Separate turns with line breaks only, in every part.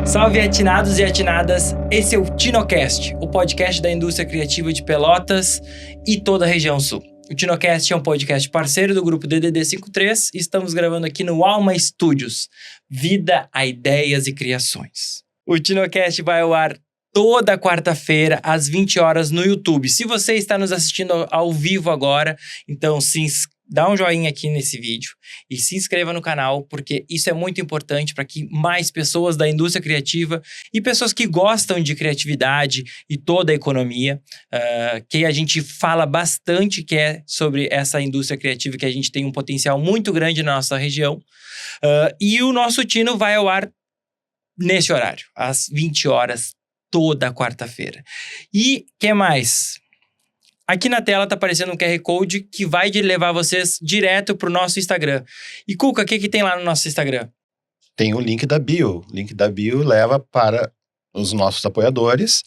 Salve atinados e atinadas, esse é o TinoCast, o podcast da indústria criativa de Pelotas e toda a região sul. O TinoCast é um podcast parceiro do grupo DDD 53 e estamos gravando aqui no Alma Studios, vida a ideias e criações. O TinoCast vai ao ar toda quarta-feira, às 20 horas no YouTube. Se você está nos assistindo ao vivo agora, então dá um joinha aqui nesse vídeo e se inscreva no canal, porque isso é muito importante para que mais pessoas da indústria criativa e pessoas que gostam de criatividade e toda a economia, que a gente fala bastante, que é sobre essa indústria criativa, que a gente tem um potencial muito grande na nossa região. E o nosso Tino vai ao ar nesse horário, às 20 horas, toda quarta-feira. E o que mais? Aqui na tela tá aparecendo um QR Code que vai levar vocês direto pro nosso Instagram. E Cuca, o que tem lá no nosso Instagram?
Tem o link da bio. O link da bio leva para os nossos apoiadores,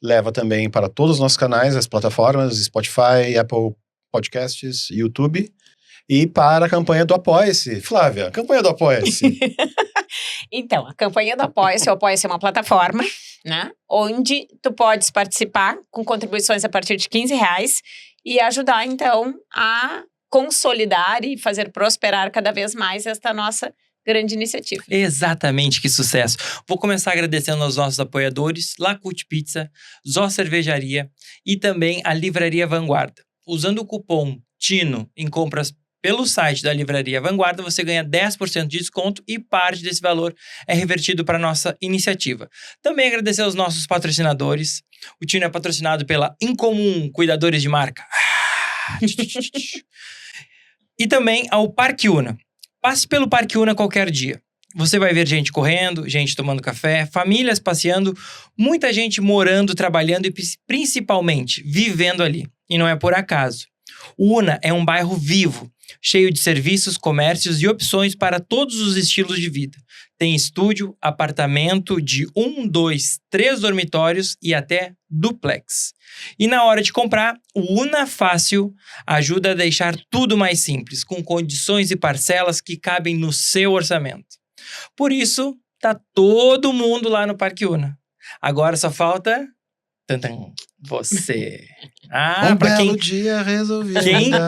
leva também para todos os nossos canais, as plataformas, Spotify, Apple Podcasts, YouTube, e para a campanha do Apoia-se. Flávia, a campanha do Apoia-se.
Então, a campanha do Apoia-se, o Apoia-se é uma plataforma, né? Onde tu podes participar com contribuições a partir de R$15 e ajudar, então, a consolidar e fazer prosperar cada vez mais esta nossa grande iniciativa.
Exatamente, que sucesso! Vou começar agradecendo aos nossos apoiadores, Lacute Pizza, Zó Cervejaria e também a Livraria Vanguarda. Usando o cupom TINO em compras pelo site da Livraria Vanguarda, você ganha 10% de desconto e parte desse valor é revertido para a nossa iniciativa. Também agradecer aos nossos patrocinadores. O Tino é patrocinado pela Incomum Cuidadores de Marca. E também ao Parque Una. Passe pelo Parque Una qualquer dia. Você vai ver gente correndo, gente tomando café, famílias passeando, muita gente morando, trabalhando e principalmente vivendo ali. E não é por acaso. O Una é um bairro vivo, cheio de serviços, comércios e opções para todos os estilos de vida. Tem estúdio, apartamento de 1, 2, 3 dormitórios e até duplex. E na hora de comprar, o Una Fácil ajuda a deixar tudo mais simples, com condições e parcelas que cabem no seu orçamento. Por isso, tá todo mundo lá no Parque Una. Agora só falta... você.
Pra belo dia resolvi.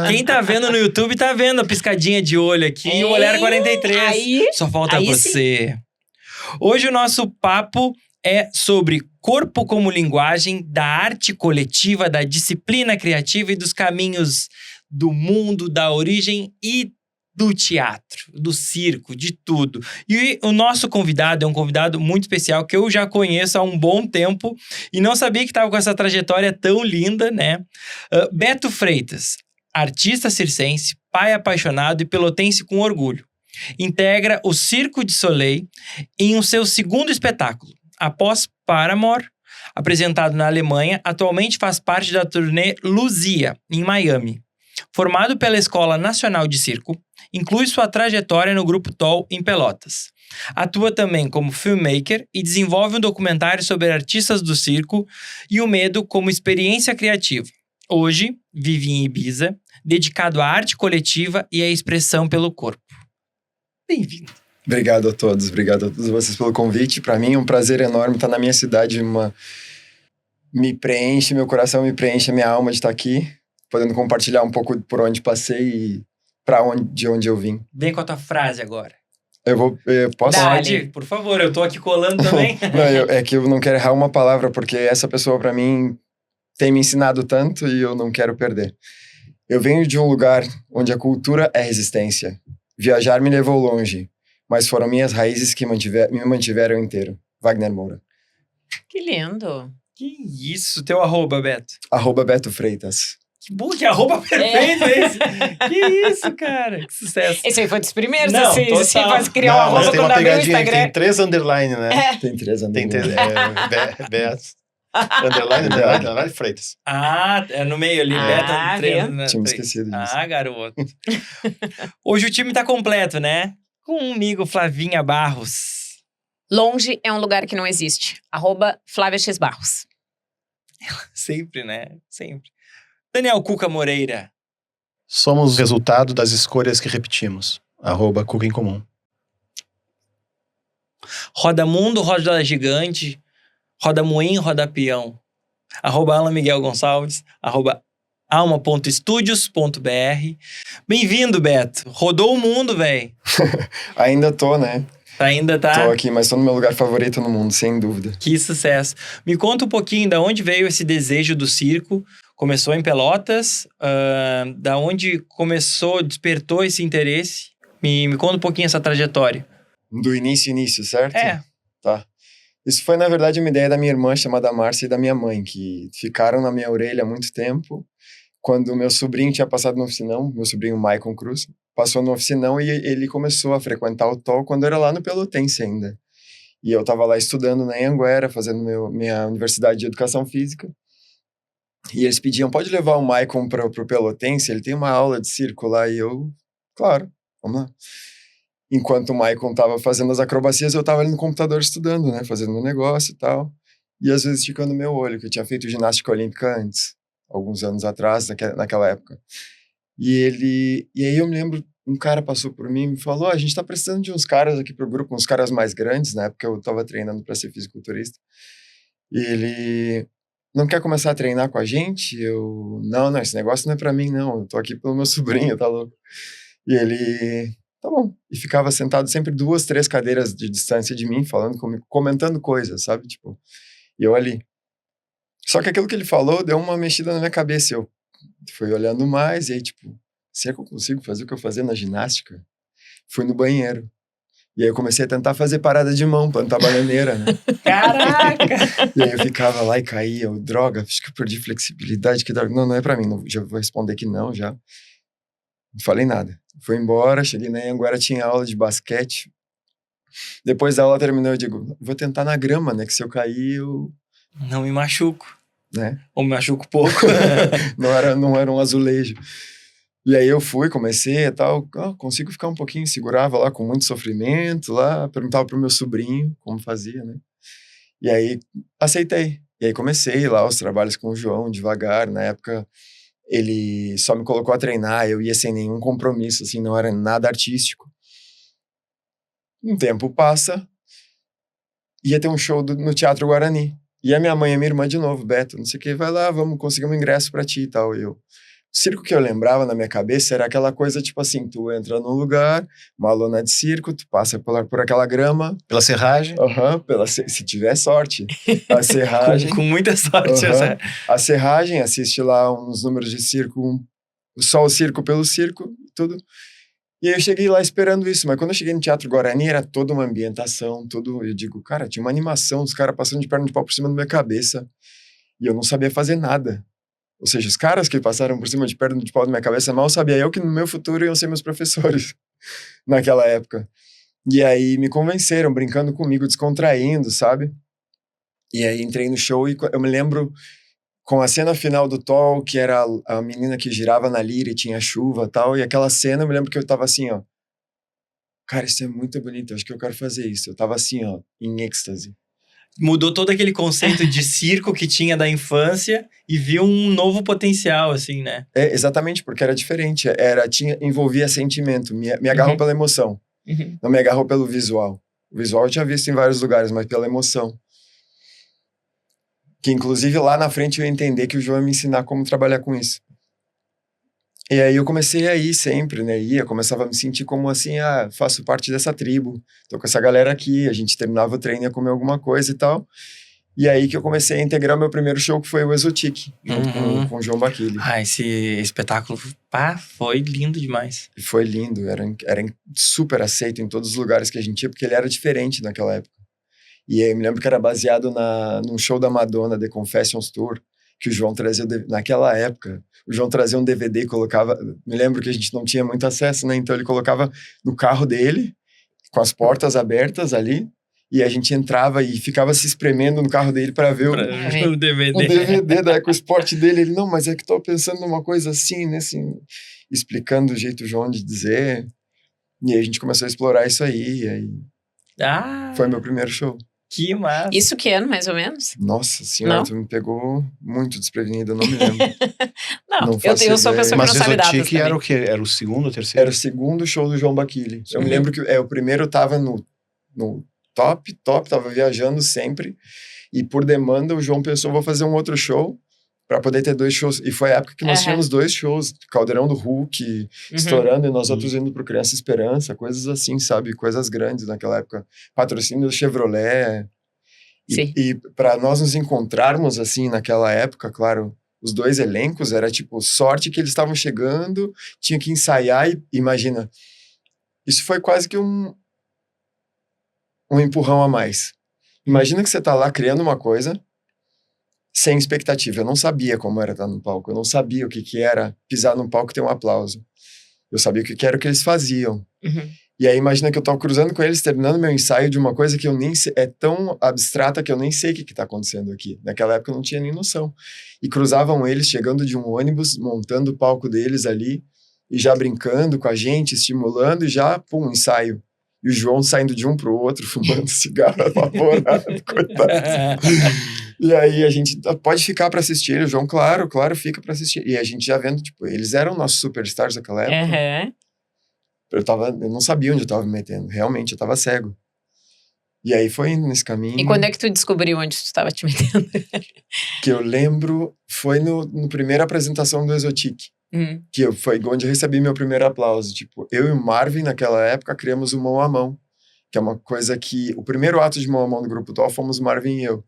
Quem tá vendo no YouTube tá vendo a piscadinha de olho aqui. E o Olhar 43. Só falta você. Sim. Hoje o nosso papo é sobre corpo como linguagem, da arte coletiva, da disciplina criativa e dos caminhos do mundo, da origem e do teatro, do circo, de tudo. E o nosso convidado é um convidado muito especial que eu já conheço há um bom tempo e não sabia que estava com essa trajetória tão linda, né? Beto Freitas, artista circense, pai apaixonado e pelotense com orgulho. Integra o Circo de Soleil em um seu segundo espetáculo. Após Paramore, apresentado na Alemanha, atualmente faz parte da turnê Luzia, em Miami. Formado pela Escola Nacional de Circo, inclui sua trajetória no Grupo TOL em Pelotas. Atua também como filmmaker e desenvolve um documentário sobre artistas do circo e o medo como experiência criativa. Hoje, vive em Ibiza, dedicado à arte coletiva e à expressão pelo corpo. Bem-vindo.
Obrigado a todos vocês pelo convite. Para mim é um prazer enorme estar na minha cidade, me preenche, meu coração me preenche, a minha alma de estar aqui, podendo compartilhar um pouco por onde passei e de onde eu vim.
Vem com a tua frase agora.
Eu posso?
Pode, por favor, eu tô aqui colando também.
Não, é que eu não quero errar uma palavra, porque essa pessoa pra mim tem me ensinado tanto e eu não quero perder. Eu venho de um lugar onde a cultura é resistência. Viajar me levou longe, mas foram minhas raízes que me mantiveram inteiro. Wagner Moura.
Que lindo.
Que isso, teu arroba, Beto?
@Beto Freitas.
Que bom, que arroba perfeito esse. Que isso, cara. Que sucesso.
Esse aí foi dos primeiros,
não,
assim, faz criar uma arroba quando abriu o Instagram.
Tem 3 underline, né?
Tem 3 underline.
Beto. Underline Freitas.
É no meio ali, Beto. 3, né?
Tinha me esquecido disso.
Garoto. Hoje o time tá completo, né? Comigo, Flavinha Barros.
Longe é um lugar que não existe. @FláviaXBarros.
Sempre, né? Sempre. Daniel Cuca Moreira.
Somos o resultado das escolhas que repetimos. @Cuca em Comum.
Roda Mundo, Roda Gigante, Roda Moinho, Roda Peão. @Alan Miguel Gonçalves, @alma.studios.br. Bem-vindo, Beto. Rodou o mundo, velho.
Ainda tô, né?
Ainda tá?
Tô aqui, mas tô no meu lugar favorito no mundo, sem dúvida.
Que sucesso. Me conta um pouquinho da onde veio esse desejo do circo. Começou em Pelotas? Da onde começou, despertou esse interesse? Me conta um pouquinho essa trajetória.
Do início, certo?
É.
Tá. Isso foi, na verdade, uma ideia da minha irmã, chamada Márcia, e da minha mãe, que ficaram na minha orelha há muito tempo. Quando meu sobrinho tinha passado no oficinão, meu sobrinho Maicon Cruz, passou no oficinão e ele começou a frequentar o TOL quando era lá no Pelotense ainda. E eu tava lá estudando na Anhanguera, fazendo minha universidade de educação física. E eles pediam, pode levar o Maicon pro Pelotense? Ele tem uma aula de circo lá. E eu, claro, vamos lá. Enquanto o Maicon tava fazendo as acrobacias, eu tava ali no computador estudando, né? Fazendo meu negócio e tal. E às vezes esticando meu olho, que eu tinha feito ginástica olímpica antes, alguns anos atrás, naquela época. E aí eu me lembro, um cara passou por mim e me falou, a gente tá precisando de uns caras aqui pro grupo, uns caras mais grandes, na época eu tava treinando para ser fisiculturista. E ele, não quer começar a treinar com a gente? Eu, não, esse negócio não é pra mim, não. Eu tô aqui pelo meu sobrinho, tá louco? E ele, tá bom. E ficava sentado sempre 2, 3 cadeiras de distância de mim, falando comigo, comentando coisas, sabe? Tipo, e eu ali. Só que aquilo que ele falou deu uma mexida na minha cabeça. Eu fui olhando mais e aí, tipo, será que eu consigo fazer o que eu fazia na ginástica? Fui no banheiro. E aí eu comecei a tentar fazer parada de mão, plantar bananeira, né?
Caraca!
E aí eu ficava lá e caía. Eu, droga, acho que eu perdi flexibilidade. Que droga. Não é pra mim. Já vou responder que não, já. Não falei nada. Fui embora, cheguei na Anhanguera, tinha aula de basquete. Depois da aula terminou, eu digo, vou tentar na grama, né? Que se eu cair, eu...
Não me machuco.
Né?
Ou me machuco pouco.
não era um azulejo. E aí eu fui, comecei e tal, consigo ficar um pouquinho, segurava lá com muito sofrimento, lá, perguntava pro meu sobrinho como fazia, né? E aí aceitei. E aí comecei lá os trabalhos com o João, devagar. Na época, ele só me colocou a treinar, eu ia sem nenhum compromisso, assim, não era nada artístico. Um tempo passa, ia ter um show no Teatro Guarani. E a minha mãe e a minha irmã de novo, Beto, não sei o que, vai lá, vamos conseguir um ingresso pra ti e tal. E eu... O circo que eu lembrava na minha cabeça era aquela coisa, tipo assim, tu entra num lugar, uma lona de circo, tu passa por aquela grama.
Pela serragem?
Se tiver sorte. A serragem.
com muita sorte.
A serragem, assiste lá uns números de circo, só o circo pelo circo, tudo. E aí eu cheguei lá esperando isso, mas quando eu cheguei no Teatro Guarani, era toda uma ambientação, eu digo, cara, tinha uma animação, os caras passando de perna de pau por cima da minha cabeça, e eu não sabia fazer nada. Ou seja, os caras que passaram por cima de perna de pau da minha cabeça, mal sabia eu que no meu futuro iam ser meus professores, naquela época. E aí me convenceram, brincando comigo, descontraindo, sabe? E aí entrei no show e eu me lembro com a cena final do TOL, que era a menina que girava na lira e tinha chuva e tal, e aquela cena eu me lembro que eu tava assim, ó, cara, isso é muito bonito, acho que eu quero fazer isso. Eu tava assim, ó, em êxtase.
Mudou todo aquele conceito de circo que tinha da infância e viu um novo potencial, assim, né?
É, exatamente, porque era diferente. Envolvia sentimento, me agarrou pela emoção. Não me agarrou pelo visual. O visual eu tinha visto em vários lugares, mas pela emoção. Que inclusive lá na frente eu ia entender que o João ia me ensinar como trabalhar com isso. E aí eu comecei a ir sempre, né? Começava a me sentir como assim, faço parte dessa tribo, tô com essa galera aqui, a gente terminava o treino, ia comer alguma coisa e tal. E aí que eu comecei a integrar o meu primeiro show, que foi o Exotique, junto com o João Baquili.
Esse espetáculo, foi lindo demais.
E foi lindo, era super aceito em todos os lugares que a gente ia, porque ele era diferente naquela época. E aí eu me lembro que era baseado num show da Madonna, The Confessions Tour, que o João trazia, naquela época, o João trazia um DVD e colocava, me lembro que a gente não tinha muito acesso, né, então ele colocava no carro dele, com as portas abertas ali, e a gente entrava e ficava se espremendo no carro dele para ver o DVD. O DVD da EcoSport dele, ele, não, mas é que tô pensando numa coisa assim, né, assim, explicando o jeito João de dizer, e aí a gente começou a explorar isso aí, e aí foi meu primeiro show.
Que massa.
Isso que ano, mais ou menos?
Nossa senhora, tu me pegou muito desprevenido, eu não me lembro.
não eu sou a pessoa que não sabe datas.
Mas o era o quê? Era o segundo ou terceiro?
Era o segundo show do João Baquili. Eu me lembro que o primeiro tava no top, tava viajando sempre. E por demanda, o João pensou, vou fazer um outro show para poder ter 2 shows. E foi a época que nós tínhamos 2 shows. Caldeirão do Hulk, estourando, e nós outros indo pro Criança Esperança, coisas assim, sabe? Coisas grandes naquela época. Patrocínio do Chevrolet. E para nós nos encontrarmos, assim, naquela época, claro, os 2 elencos, era tipo, sorte que eles estavam chegando, tinha que ensaiar e, imagina, isso foi quase que um empurrão a mais. Imagina que você tá lá criando uma coisa sem expectativa. Eu não sabia como era estar no palco, eu não sabia o que era pisar num palco e ter um aplauso. Eu sabia o que era o que eles faziam. E aí imagina que eu tava cruzando com eles, terminando meu ensaio de uma coisa que eu nem sei, é tão abstrata que eu nem sei o que tá acontecendo aqui. Naquela época eu não tinha nem noção. E cruzavam eles chegando de um ônibus, montando o palco deles ali, e já brincando com a gente, estimulando, e já, pum, ensaio. E o João saindo de um pro outro, fumando cigarro apavorado, coitado. E aí a gente, pode ficar pra assistir. O João, claro, fica pra assistir. E a gente já vendo, tipo, eles eram nossos superstars naquela época. Eu não sabia onde eu tava me metendo. Realmente, eu tava cego. E aí foi indo nesse caminho.
E quando é que tu descobriu onde tu tava te metendo?
Que eu lembro, foi no primeira apresentação do Exotic. Foi onde eu recebi meu primeiro aplauso. Tipo, eu e o Marvin, naquela época, criamos o Mão a Mão. Que é uma coisa que... O primeiro ato de Mão a Mão do Grupo Tall fomos o Marvin e eu.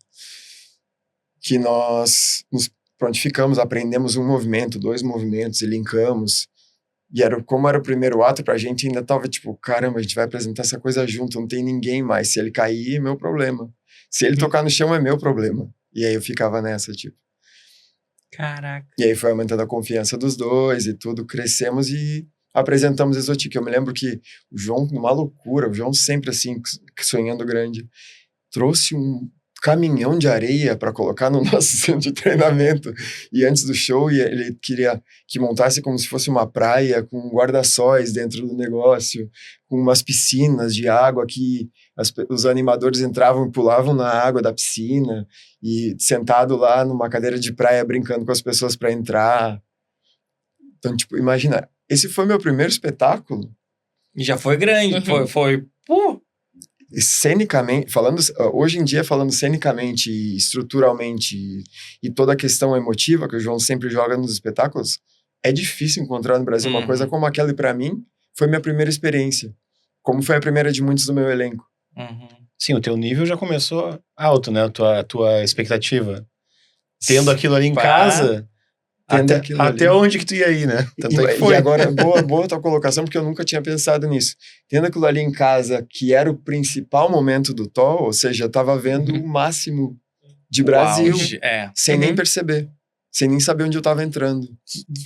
Que nós nos prontificamos, aprendemos um movimento, 2 movimentos, e linkamos. E como era o primeiro ato, pra gente ainda tava tipo, caramba, a gente vai apresentar essa coisa junto, não tem ninguém mais. Se ele cair, é meu problema. Se ele tocar no chão, é meu problema. E aí eu ficava nessa, tipo.
Caraca.
E aí foi aumentando a confiança dos 2 e tudo, crescemos e apresentamos Exotic. Eu me lembro que o João, numa loucura, o João sempre assim, sonhando grande, trouxe um caminhão de areia para colocar no nosso centro de treinamento. E antes do show, ele queria que montasse como se fosse uma praia, com guarda-sóis dentro do negócio, com umas piscinas de água que os animadores entravam e pulavam na água da piscina, e sentado lá numa cadeira de praia brincando com as pessoas para entrar. Então, tipo, imagina, esse foi meu primeiro espetáculo.
E já foi grande, foi
cenicamente, hoje em dia, falando cenicamente e estruturalmente e toda a questão emotiva que o João sempre joga nos espetáculos, é difícil encontrar no Brasil uma coisa como aquela, e pra mim foi minha primeira experiência, como foi a primeira de muitos do meu elenco.
Sim, o teu nível já começou alto, né? A tua expectativa. Tendo aquilo ali em casa... Até onde que tu ia ir, né?
Tanto é que foi. E agora, boa tua colocação, porque eu nunca tinha pensado nisso. Tendo aquilo ali em casa, que era o principal momento do Tall, ou seja, eu tava vendo o máximo de Brasil, sem nem perceber. Sem nem saber onde eu tava entrando.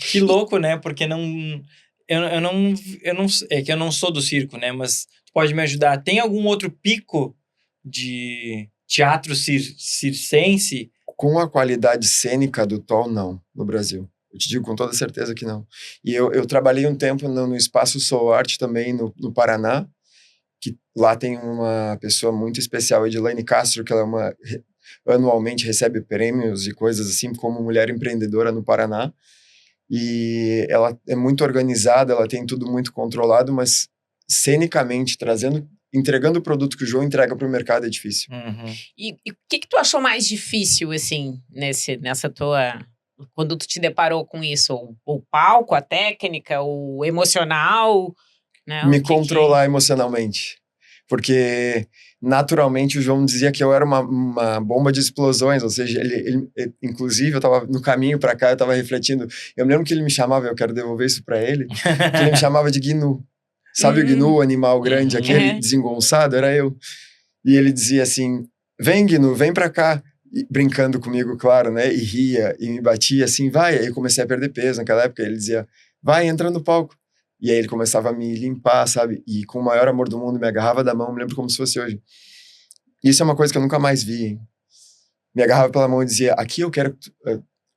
Que louco, né? Porque é que eu não sou do circo, né? Mas tu pode me ajudar. Tem algum outro pico de teatro circense?
Com a qualidade cênica do Tall, não, no Brasil. Eu te digo com toda certeza que não. E eu trabalhei um tempo no Espaço Soul Art também, no Paraná, que lá tem uma pessoa muito especial, Edilane Castro, que ela anualmente recebe prêmios e coisas assim, como mulher empreendedora no Paraná. E ela é muito organizada, ela tem tudo muito controlado, mas cenicamente, entregando o produto que o João entrega para o mercado é difícil.
E o que tu achou mais difícil, assim, nessa tua... Quando tu te deparou com isso? O palco, a técnica, o emocional? Né?
Me controlar emocionalmente. Porque, naturalmente, o João dizia que eu era uma bomba de explosões. Ou seja, ele inclusive, eu estava no caminho para cá, eu estava refletindo. Eu me lembro que ele me chamava, eu quero devolver isso para ele, que ele me chamava de Gnu. Sabe o Gnu, o animal grande, aquele desengonçado? Era eu. E ele dizia assim, vem Gnu, vem pra cá. E, brincando comigo, claro, né? E ria, e me batia assim, vai. Aí eu comecei a perder peso naquela época. Ele dizia, vai, entra no palco. E aí ele começava a me limpar, sabe? E com o maior amor do mundo, me agarrava da mão, me lembro como se fosse hoje. Isso é uma coisa que eu nunca mais vi, hein? Me agarrava pela mão e dizia, aqui eu quero...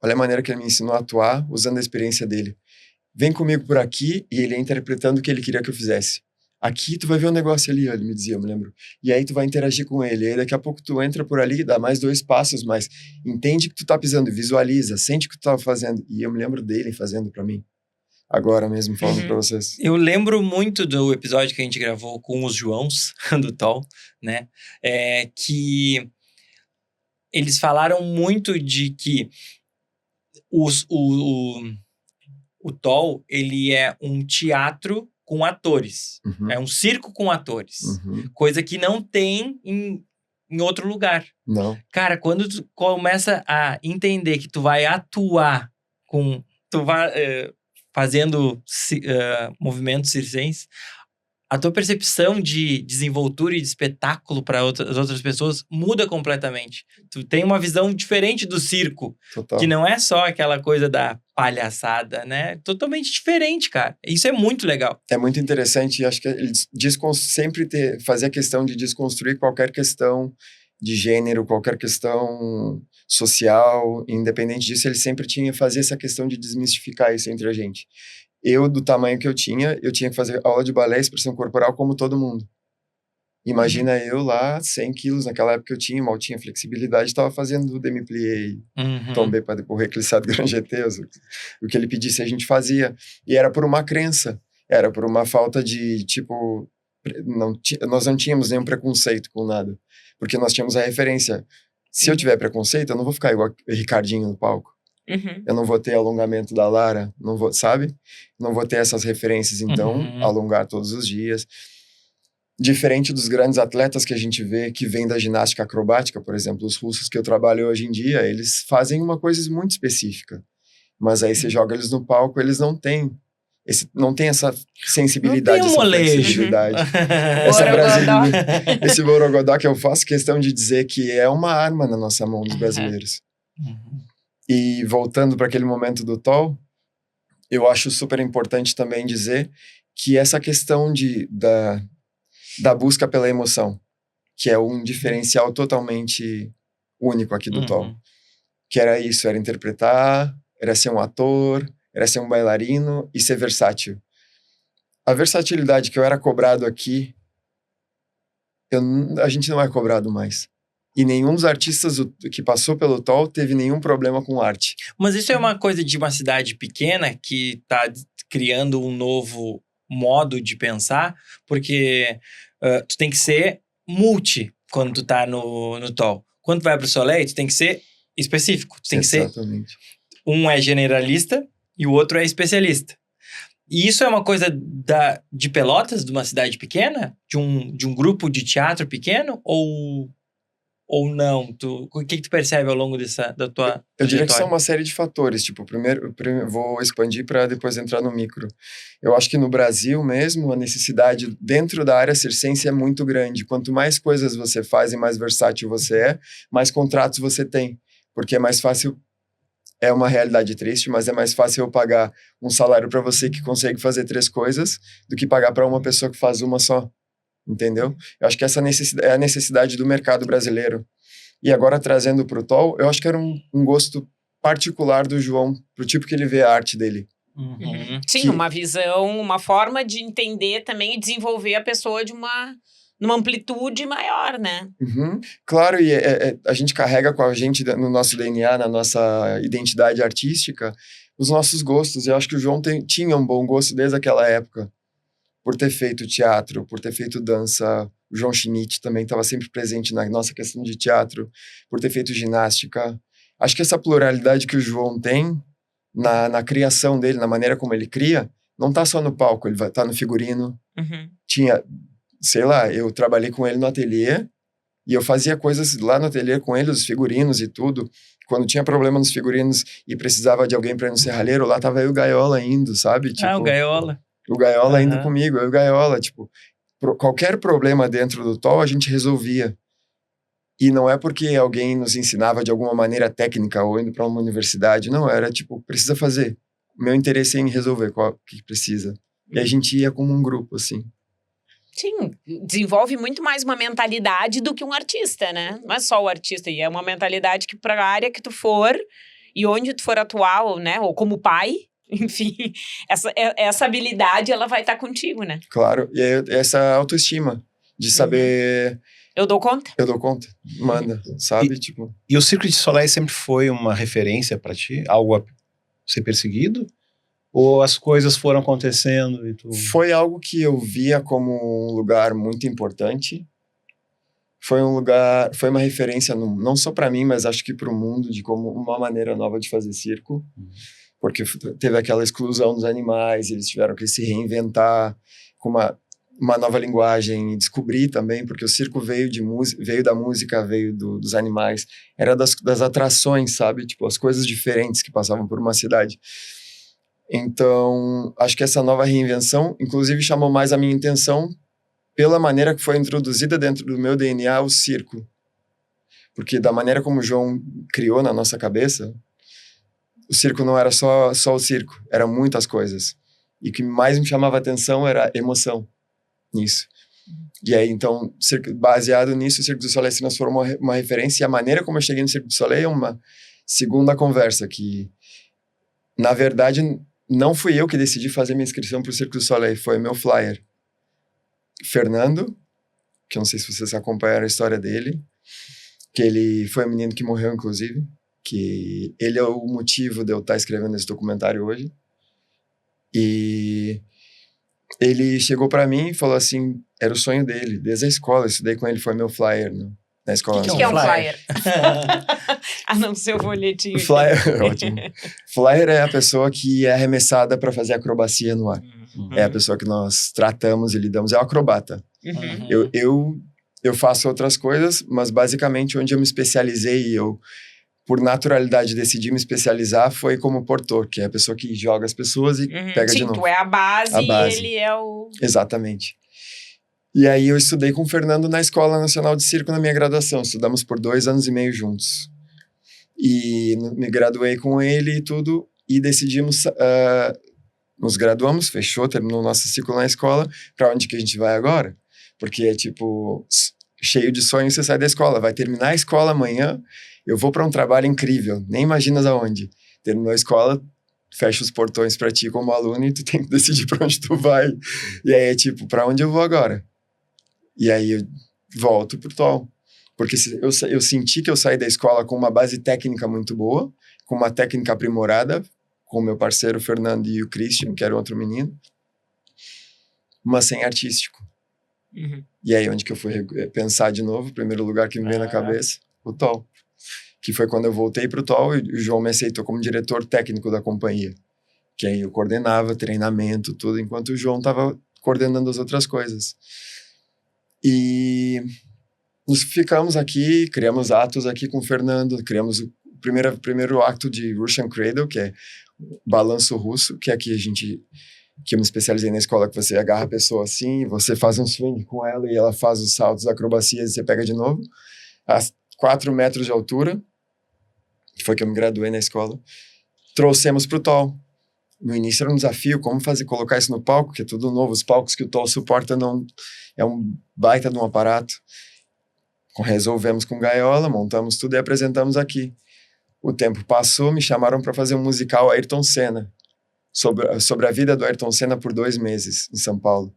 Olha a maneira que ele me ensinou a atuar, usando a experiência dele. Vem comigo por aqui, e ele ia interpretando o que ele queria que eu fizesse. Aqui tu vai ver um negócio ali, ele me dizia, eu me lembro. E aí tu vai interagir com ele, e aí daqui a pouco tu entra por ali, dá mais 2 passos, mas entende que tu tá pisando, visualiza, sente o que tu tá fazendo. E eu me lembro dele fazendo pra mim. agora mesmo falando pra vocês.
Eu lembro muito do episódio que a gente gravou com os Joãos, do Tol, né? Que eles falaram muito de que o Tol, ele é um teatro com atores. É um circo com atores. Coisa que não tem em outro lugar.
Não.
Cara, quando tu começa a entender que tu vai atuar com... Tu vai fazendo movimentos circenses, a tua percepção de desenvoltura e de espetáculo para as outras pessoas muda completamente. Tu tem uma visão diferente do circo.
Total.
Que não é só aquela coisa da palhaçada, né? Totalmente diferente, cara. Isso é muito legal.
É muito interessante. Acho que ele sempre fazer a questão de desconstruir qualquer questão de gênero, qualquer questão social. Independente disso, ele sempre fazia essa questão de desmistificar isso entre a gente. Eu, do tamanho que eu tinha que fazer aula de balé e expressão corporal como todo mundo. Imagina eu lá, 100 quilos, naquela época eu mal tinha flexibilidade, estava fazendo demi-plié, tombé pas de pour glissade grand jeté, o que ele pedisse a gente fazia. E era por uma crença, era por uma falta de, tipo, nós não tínhamos nenhum preconceito com nada, porque nós tínhamos a referência. Se eu tiver preconceito, eu não vou ficar igual o Ricardinho no palco. Eu não vou ter alongamento da Lara, não vou, sabe? Não vou ter essas referências, então, alongar todos os dias. Diferente dos grandes atletas que a gente vê, que vêm da ginástica acrobática, por exemplo, os russos que eu trabalho hoje em dia, eles fazem uma coisa muito específica. Mas aí você joga eles no palco, eles não têm essa sensibilidade,
não tem
essa flexibilidade. Esse borogodó que eu faço questão de dizer que é uma arma na nossa mão dos brasileiros. E voltando para aquele momento do Tol, eu acho super importante também dizer que essa questão da busca pela emoção, que é um diferencial totalmente único aqui do Tol. Que era isso, era interpretar, era ser um ator, era ser um bailarino e ser versátil. A versatilidade que eu era cobrado aqui, a gente não é cobrado mais. E nenhum dos artistas que passou pelo Tol teve nenhum problema com arte.
Mas isso é uma coisa de uma cidade pequena que está criando um novo modo de pensar, porque tu tem que ser multi quando tu tá no Tol. Quando tu vai pro Soleil, tu tem que ser específico. Tu tem
Exatamente.
que ser... Um é generalista e o outro é especialista. E isso é uma coisa de Pelotas, de uma cidade pequena? De um grupo de teatro pequeno? Ou não? O que tu percebe ao longo da tua
Eu diria que são uma série de fatores. Tipo, primeiro vou expandir para depois entrar no micro. Eu acho que no Brasil mesmo, a necessidade dentro da área circense é muito grande. Quanto mais coisas você faz e mais versátil você é, mais contratos você tem. Porque é mais fácil... É uma realidade triste, mas é mais fácil eu pagar um salário para você que consegue fazer 3 coisas do que pagar para uma pessoa que faz uma só. Entendeu? Eu acho que essa é a necessidade do mercado brasileiro. E agora, trazendo para o Tol, eu acho que era um gosto particular do João, pro tipo que ele vê a arte dele.
Sim, uma visão, uma forma de entender também e desenvolver a pessoa numa amplitude maior, né?
Claro, e a gente carrega com a gente, no nosso DNA, na nossa identidade artística, os nossos gostos. Eu acho que o João tinha um bom gosto desde aquela época. Por ter feito teatro, por ter feito dança. O João Schmidt também estava sempre presente na nossa questão de teatro, por ter feito ginástica. Acho que essa pluralidade que o João tem na criação dele, na maneira como ele cria, não está só no palco, ele vai estar no figurino. Tinha, sei lá, eu trabalhei com ele no ateliê e eu fazia coisas lá no ateliê com ele, os figurinos e tudo. Quando tinha problema nos figurinos e precisava de alguém para ir no serralheiro, lá tava eu e o Gaiola indo, sabe? Tipo,
o Gaiola.
O Gaiola indo comigo, eu e o Gaiola, tipo, qualquer problema dentro do Tol a gente resolvia. E não é porque alguém nos ensinava de alguma maneira técnica ou indo para uma universidade, não, era tipo, precisa fazer. O meu interesse é em resolver o que precisa. E a gente ia como um grupo, assim.
Sim, desenvolve muito mais uma mentalidade do que um artista, né? Não é só o artista, e é uma mentalidade que para a área que tu for e onde tu for atuar, né? Ou como pai, enfim, essa habilidade, ela vai estar contigo, né?
Claro, e essa autoestima de saber...
Eu dou conta?
Eu dou conta, manda, sabe? Tipo...
E o Cirque du Soleil sempre foi uma referência para ti? Algo a ser perseguido? Ou as coisas foram acontecendo e tu...
Foi algo que eu via como um lugar muito importante. Foi uma referência não só para mim, mas acho que para o mundo, de como uma maneira nova de fazer circo. Porque teve aquela exclusão dos animais, eles tiveram que se reinventar com uma nova linguagem e descobrir também, porque o circo veio da música, veio dos animais, era das atrações, sabe? Tipo, as coisas diferentes que passavam por uma cidade. Então, acho que essa nova reinvenção, inclusive, chamou mais a minha atenção pela maneira que foi introduzida dentro do meu DNA o circo. Porque da maneira como o João criou na nossa cabeça, o circo não era só o circo, eram muitas coisas. E o que mais me chamava a atenção era a emoção nisso. E aí, então, baseado nisso, o Cirque du Soleil se transformou uma referência, e a maneira como eu cheguei no Cirque du Soleil é uma segunda conversa, que, na verdade, não fui eu que decidi fazer minha inscrição para o Cirque du Soleil, foi meu flyer. Fernando, que eu não sei se vocês acompanharam a história dele, que ele foi um menino que morreu, inclusive, que ele é o motivo de eu estar escrevendo esse documentário hoje. E ele chegou para mim e falou assim, era o sonho dele, desde a escola, eu estudei com ele, foi meu flyer na escola.
O que é um flyer? A não ser o folhetinho.
Flyer, ótimo. Flyer é a pessoa que é arremessada para fazer acrobacia no ar. É a pessoa que nós tratamos e lidamos, é o acrobata. Eu faço outras coisas, mas basicamente onde eu me especializei, por naturalidade, decidi me especializar foi como portor, que é a pessoa que joga as pessoas e pega de novo.
Sim, tu é a base e ele é o...
Exatamente. E aí eu estudei com o Fernando na Escola Nacional de Circo na minha graduação. Estudamos por 2 anos e meio juntos. E me graduei com ele e tudo, e decidimos... nos graduamos, fechou, terminou o nosso ciclo na escola. Para onde que a gente vai agora? Porque é tipo... cheio de sonhos, você sai da escola. Vai terminar a escola amanhã, eu vou para um trabalho incrível, nem imaginas aonde. Terminou a escola, fecha os portões para ti como aluno e tu tem que decidir para onde tu vai. E aí é tipo, para onde eu vou agora? E aí eu volto pro TOL. Porque eu senti que eu saí da escola com uma base técnica muito boa, com uma técnica aprimorada, com o meu parceiro Fernando e o Christian, que era outro menino, mas sem artístico. E aí, onde que eu fui pensar de novo, o primeiro lugar que me veio na cabeça, o TOL. Que foi quando eu voltei pro TOL e o João me aceitou como diretor técnico da companhia. Que aí eu coordenava treinamento, tudo, enquanto o João estava coordenando as outras coisas. E nos ficamos aqui, criamos atos aqui com o Fernando, criamos o primeiro acto de Russian Cradle, que é balanço russo, que é aqui que eu me especializei na escola, que você agarra a pessoa assim, você faz um swing com ela e ela faz os saltos, acrobacias e você pega de novo, a 4 metros de altura, que foi que eu me graduei na escola, trouxemos pro TOL. No início era um desafio, como colocar isso no palco, que é tudo novo, os palcos que o TOL suporta não é um baita de um aparato. Resolvemos com gaiola, montamos tudo e apresentamos aqui. O tempo passou, me chamaram para fazer um musical Ayrton Senna, sobre a vida do Ayrton Senna por 2 meses, em São Paulo.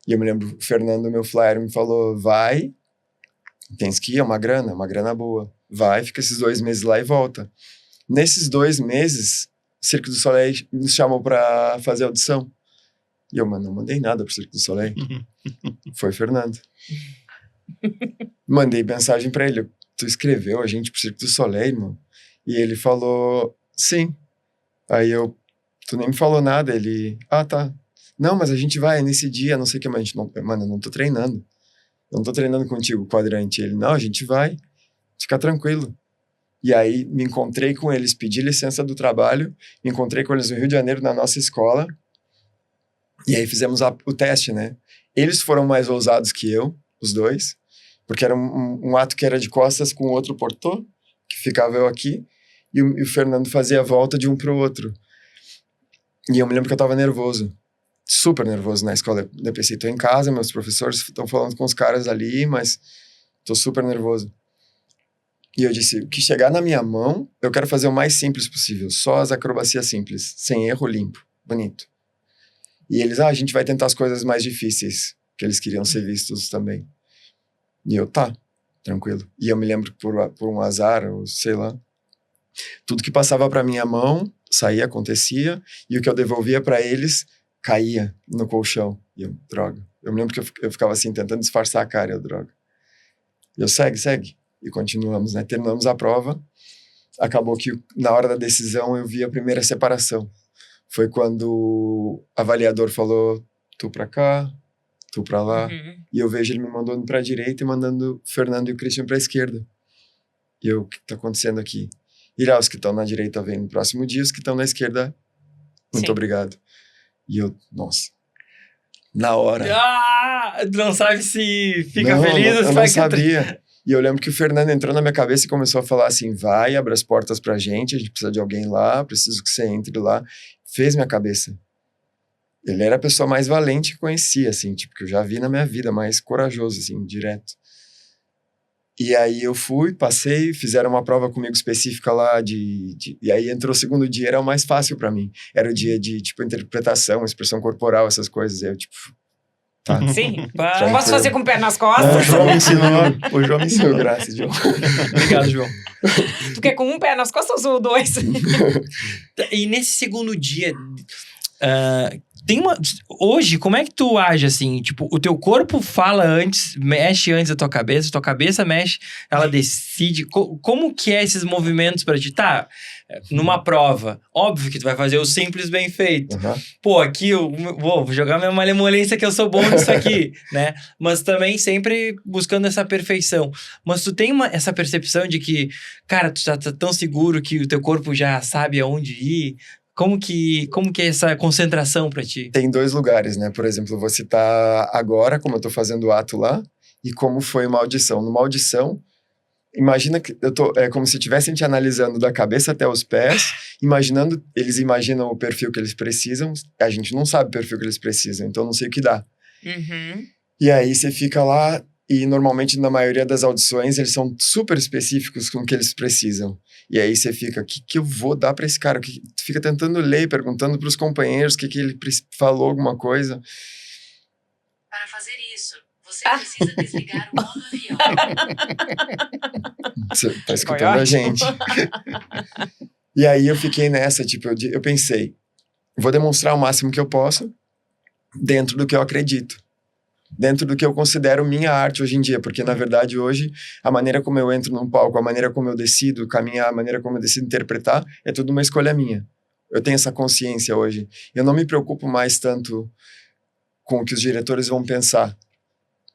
E eu me lembro, o Fernando, meu flyer, me falou, vai, tens que ir, é uma grana boa. Vai, fica esses 2 meses lá e volta. Nesses 2 meses, o Cirque du Soleil nos chamou para fazer audição. E eu, não mandei nada pro Cirque du Soleil. Foi Fernando. Mandei mensagem para ele, tu escreveu a gente pro Cirque du Soleil, mano? E ele falou, sim. Aí tu nem me falou nada. Ele, tá. Não, mas a gente vai nesse dia, não sei o que, mas a gente não... Mano, eu não tô treinando. Eu não tô treinando contigo, quadrante. Ele, não, a gente vai. Fica tranquilo. E aí, me encontrei com eles, pedi licença do trabalho, me encontrei com eles no Rio de Janeiro, na nossa escola. E aí, fizemos o teste, né? Eles foram mais ousados que eu, os dois, porque era um ato que era de costas com outro portô, que ficava eu aqui, e o Fernando fazia a volta de um pro outro. E eu me lembro que eu tava nervoso, super nervoso na escola. Eu pensei, tô em casa, meus professores estão falando com os caras ali, mas tô super nervoso. E eu disse, o que chegar na minha mão, eu quero fazer o mais simples possível, só as acrobacias simples, sem erro, limpo, bonito. E eles, a gente vai tentar as coisas mais difíceis, que eles queriam ser vistos também. E eu, tá, tranquilo. E eu me lembro que por um azar, ou sei lá, tudo que passava pra minha mão, saía, acontecia, e o que eu devolvia para eles caía no colchão. E eu, droga. Eu me lembro que eu ficava assim, tentando disfarçar a cara, eu, droga. E eu, segue. E continuamos, né? Terminamos a prova. Acabou que na hora da decisão eu vi a primeira separação. Foi quando o avaliador falou, tu pra cá, tu pra lá. E eu vejo ele me mandando pra direita e mandando o Fernando e o Christian pra esquerda. E eu, o que tá acontecendo aqui? E os que estão na direita vêm no próximo dia, os que estão na esquerda, muito obrigado. E eu, nossa, na hora.
Não sabe se fica feliz ou se
eu
vai...
não sabia. E eu lembro que o Fernando entrou na minha cabeça e começou a falar assim, vai, abre as portas pra gente, a gente precisa de alguém lá, preciso que você entre lá. Fez minha cabeça. Ele era a pessoa mais valente que conhecia, assim, tipo, que eu já vi na minha vida, mais corajoso, assim, direto. E aí eu fui, passei, fizeram uma prova comigo específica lá e aí entrou o segundo dia, era o mais fácil pra mim. Era o dia de, tipo, interpretação, expressão corporal, essas coisas. Aí eu, tipo, tá.
Sim. Posso fazer com o pé nas costas?
O João me ensinou.
Graças, João.
Obrigado, João.
Tu quer com um pé nas costas ou dois?
E nesse segundo dia... Hoje, como é que tu age, assim? Tipo, o teu corpo fala antes, mexe antes da tua cabeça mexe, ela decide. Como que é esses movimentos pra ti? Tá, numa prova, óbvio que tu vai fazer o simples bem feito. Pô, aqui eu vou jogar minha malemolência que eu sou bom nisso aqui, né? Mas também sempre buscando essa perfeição. Mas tu tem essa percepção de que, cara, tu tá tão seguro que o teu corpo já sabe aonde ir? Como que é essa concentração pra ti?
Tem 2 lugares, né? Por exemplo, eu vou citar agora, como eu tô fazendo o ato lá, e como foi uma audição. Numa audição, imagina que é como se estivessem te analisando da cabeça até os pés, eles imaginam o perfil que eles precisam, a gente não sabe o perfil que eles precisam, então não sei o que dá. E aí você fica lá, e normalmente na maioria das audições eles são super específicos com o que eles precisam. E aí você fica, o que eu vou dar pra esse cara? Tu fica tentando ler, perguntando pros companheiros o que ele falou, alguma coisa.
Para fazer isso, você precisa desligar o modo avião.
Você tá escutando a gente. E aí eu fiquei nessa, tipo, eu pensei, vou demonstrar o máximo que eu posso dentro do que eu acredito. Dentro do que eu considero minha arte hoje em dia, porque na verdade hoje a maneira como eu entro num palco, a maneira como eu decido caminhar, a maneira como eu decido interpretar, é tudo uma escolha minha. Eu tenho essa consciência hoje. Eu não me preocupo mais tanto com o que os diretores vão pensar.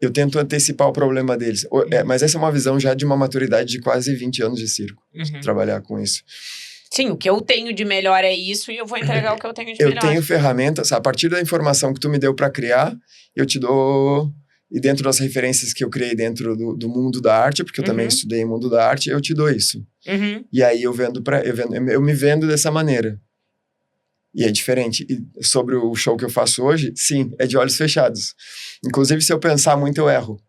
Eu tento antecipar o problema deles. Mas essa é uma visão já de uma maturidade de quase 20 anos de circo, trabalhar com isso.
Sim, o que eu tenho de melhor é isso e eu vou entregar o que eu tenho de melhor.
Eu tenho ferramentas, a partir da informação que tu me deu para criar, eu te dou... E dentro das referências que eu criei dentro do mundo da arte, porque eu também estudei mundo da arte, eu te dou isso. E aí eu me vendo dessa maneira. E é diferente. E sobre o show que eu faço hoje, sim, é de olhos fechados. Inclusive, se eu pensar muito, eu erro.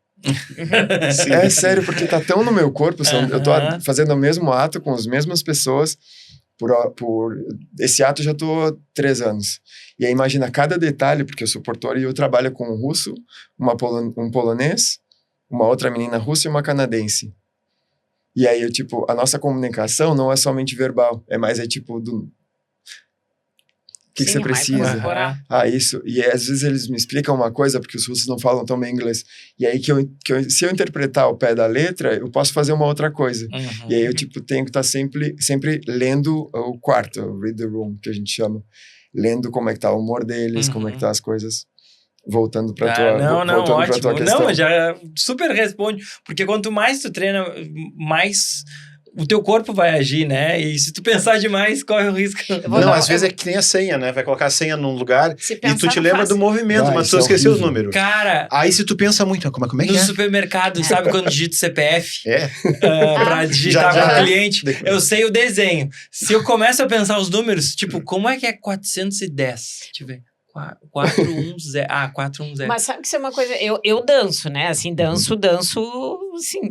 É sério, porque tá tão no meu corpo, eu tô fazendo o mesmo ato com as mesmas pessoas, por esse ato já tô 3 anos. E aí imagina cada detalhe, porque eu sou portuário e eu trabalho com um russo, um polonês, uma outra menina russa e uma canadense. E aí a nossa comunicação não é somente verbal, é tipo o que você precisa? Isso. E aí, às vezes eles me explicam uma coisa, porque os russos não falam tão bem inglês. E aí se eu interpretar o pé da letra, eu posso fazer uma outra coisa. E aí eu tenho que estar sempre lendo o quarto, read the room, que a gente chama. Lendo como é que tá o humor deles, como é que tá as coisas. Voltando pra tua questão.
Não, mas já super responde. Porque quanto mais tu treina, mais... o teu corpo vai agir, né? E se tu pensar demais, corre o risco.
Às vezes é que tem a senha, né? Vai colocar a senha num lugar e tu te lembra do movimento, mas tu esqueceu os números.
Cara...
Aí se tu pensa muito, como é que é?
No supermercado, sabe quando digita o CPF? Pra digitar com o cliente, eu sei o desenho. Se eu começo a pensar os números, tipo, como é que é 410? Deixa eu ver. 410. 410.
Mas sabe que isso é uma coisa... Eu danço, né? Assim, danço, assim,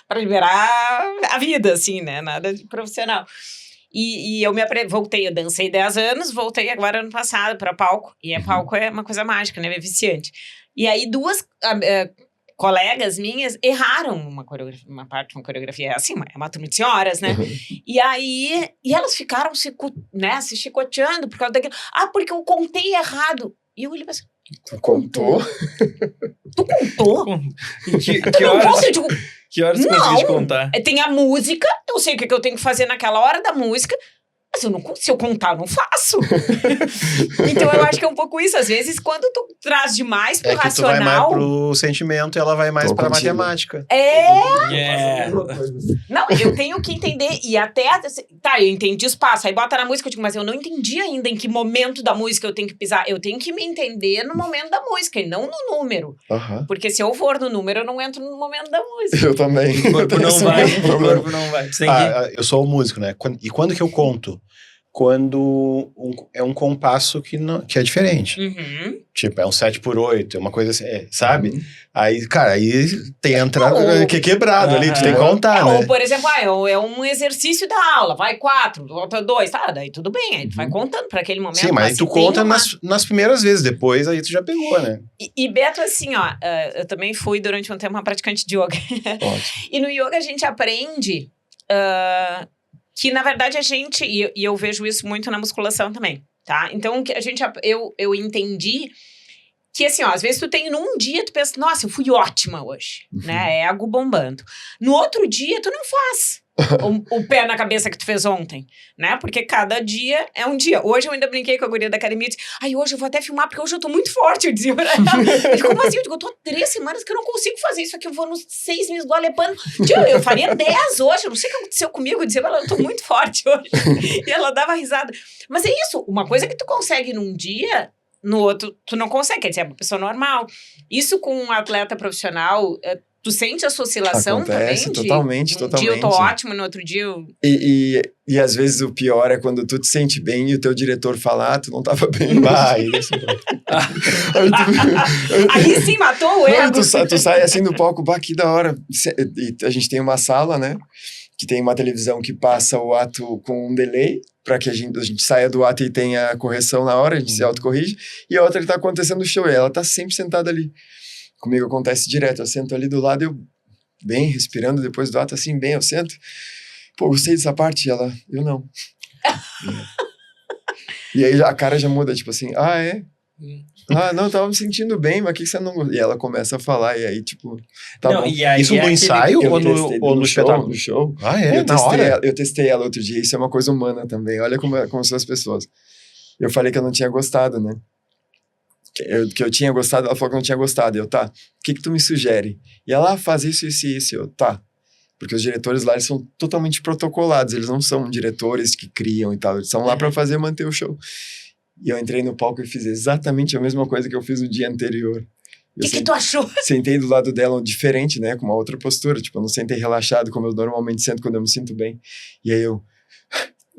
para liberar a vida, assim, né? Nada de profissional. E eu voltei, eu dancei 10 anos, voltei agora ano passado para palco. E palco é uma coisa mágica, né? É viciante. E aí, colegas minhas erraram uma parte de uma coreografia. É assim, é uma turma de senhoras, né? E aí, elas ficaram se chicoteando por causa daquilo. Porque eu contei errado. E eu olhei assim,
tu contou?
Tu contou?
Que horas?
Eu digo,
Que horas você conseguiu contar?
Tem a música, eu sei o que eu tenho que fazer naquela hora da música, mas se eu contar, eu não faço. Então, eu acho que é um pouco isso. Às vezes, quando tu traz demais pro racional...
É que tu vai mais pro sentimento e ela vai mais pra matemática.
Não, eu tenho que entender. E até... Tá, eu entendi os passos. Aí bota na música, eu digo, mas eu não entendi ainda em que momento da música eu tenho que pisar. Eu tenho que me entender no momento da música e não no número. Porque se eu for no número, eu não entro no momento da música.
Eu também.
O corpo não vai.
Eu sou o músico, né? E quando que eu conto? Quando é um compasso que é diferente. Tipo, é um 7/8, é uma coisa assim, sabe? Aí, cara, aí entra que é quebrado ali, tu tem que contar, né?
Ou, por exemplo, é um exercício da aula, vai 4, volta 2, tá? Daí tudo bem, aí tu vai contando pra aquele momento.
Sim, mas tu conta nas primeiras vezes, depois aí tu já pegou, né?
E Beto, assim, ó, eu também fui durante um tempo uma praticante de yoga.
Ótimo.
E no yoga a gente aprende... que, na verdade, a gente... E eu vejo isso muito na musculação também, tá? Então, eu entendi que, assim, ó, às vezes tu tem num dia, tu pensa, nossa, eu fui ótima hoje, né? Ego bombando. No outro dia, tu não faz o pé na cabeça que tu fez ontem, né? Porque cada dia é um dia. Hoje eu ainda brinquei com a guria da academia e disse, hoje eu vou até filmar, porque hoje eu tô muito forte, eu dizia. Como assim? Eu digo, eu tô há 3 semanas que eu não consigo fazer isso aqui, eu vou nos 6 meses do Alepano. Eu faria 10 hoje, eu não sei o que aconteceu comigo, eu dizia, eu tô muito forte hoje. E ela dava risada. Mas é isso, uma coisa que tu consegue num dia, no outro tu não consegue, quer dizer, é uma pessoa normal. Isso com um atleta profissional... Tu sente essa oscilação
acontece,
também?
Totalmente.
Um dia eu tô ótimo, no outro dia eu...
E às vezes o pior é quando tu te sente bem e o teu diretor fala, tu não tava bem.
Aí sim, matou o ego.
Tu sai assim do palco, que da hora. E a gente tem uma sala, né? Que tem uma televisão que passa o ato com um delay, para que a gente saia do ato e tenha a correção na hora, a gente se autocorrige. E a outra que tá acontecendo no show, e ela tá sempre sentada ali. Comigo acontece direto, eu sento ali do lado, eu bem, respirando depois do ato, assim, bem, eu sento. Pô, gostei dessa parte, ela, eu não. E aí a cara já muda, tipo assim, é? Não, tava me sentindo bem, mas o que você não gostou? E ela começa a falar, e aí, tipo, tá bom.
E aí, isso no ensaio ou no espetáculo?
No show. Eu testei ela outro dia, isso é uma coisa humana também, olha como são as pessoas. Eu falei que eu não tinha gostado, né? Que eu tinha gostado, ela falou que não tinha gostado. Eu, tá, o que tu me sugere? E ela, faz isso, isso e isso. Eu, tá. Porque os diretores lá, eles são totalmente protocolados. Eles não são diretores que criam e tal. Eles estão lá pra manter o show. E eu entrei no palco e fiz exatamente a mesma coisa que eu fiz no dia anterior.
O que tu achou?
Sentei do lado dela, diferente, né? Com uma outra postura. Tipo, eu não sentei relaxado, como eu normalmente sento quando eu me sinto bem. E aí eu,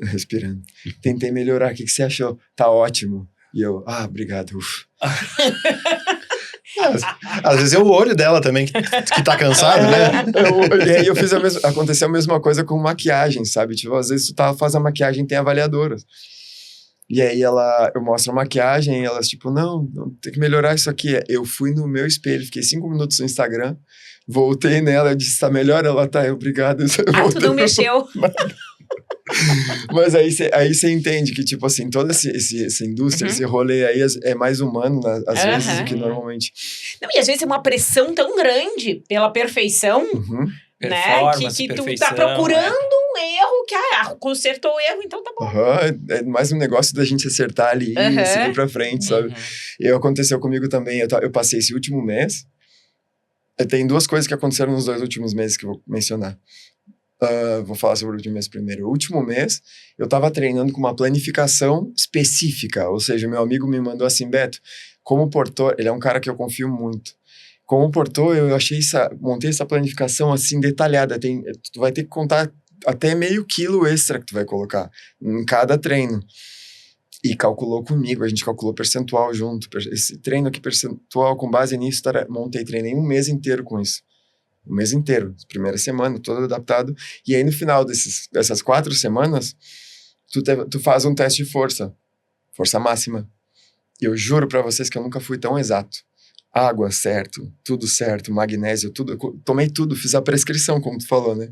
respirando. Tentei melhorar. O que você achou? Tá ótimo. E eu, obrigado.
Às vezes é o olho dela também que tá cansado, né?
E aí eu fiz aconteceu a mesma coisa com maquiagem, sabe? Tipo, às vezes tu faz a maquiagem, tem avaliadoras. E aí eu mostro a maquiagem e elas tipo, não, tem que melhorar isso aqui. Eu fui no meu espelho, fiquei 5 minutos no Instagram, voltei nela, eu disse, tá melhor? Ela, tá, obrigado.
Tu não mexeu.
Mas aí você entende que, tipo assim, toda essa indústria, esse rolê aí é mais humano, às vezes, do que normalmente.
Não, e às vezes é uma pressão tão grande pela perfeição, né? Que tu tá procurando um erro, que consertou o erro, então tá bom.
É mais um negócio da gente acertar ali e seguir pra frente, sabe? E aconteceu comigo também, eu passei esse último mês, tem 2 coisas que aconteceram nos 2 últimos meses que eu vou mencionar. Vou falar sobre o último mês primeiro. O último mês, eu tava treinando com uma planificação específica, ou seja, meu amigo me mandou assim, Beto, como portor, ele é um cara que eu confio muito, como portor, eu montei essa planificação assim, detalhada, tu vai ter que contar até meio quilo extra que tu vai colocar em cada treino. E calculou comigo, a gente calculou percentual junto, esse treino aqui, percentual, com base nisso, treinei um mês inteiro com isso. Um mês inteiro, primeira semana, todo adaptado. E aí, no final dessas 4 semanas, tu faz um teste de força máxima. E eu juro pra vocês que eu nunca fui tão exato. Água, certo. Tudo certo. Magnésio, tudo. Eu tomei tudo, fiz a prescrição, como tu falou, né?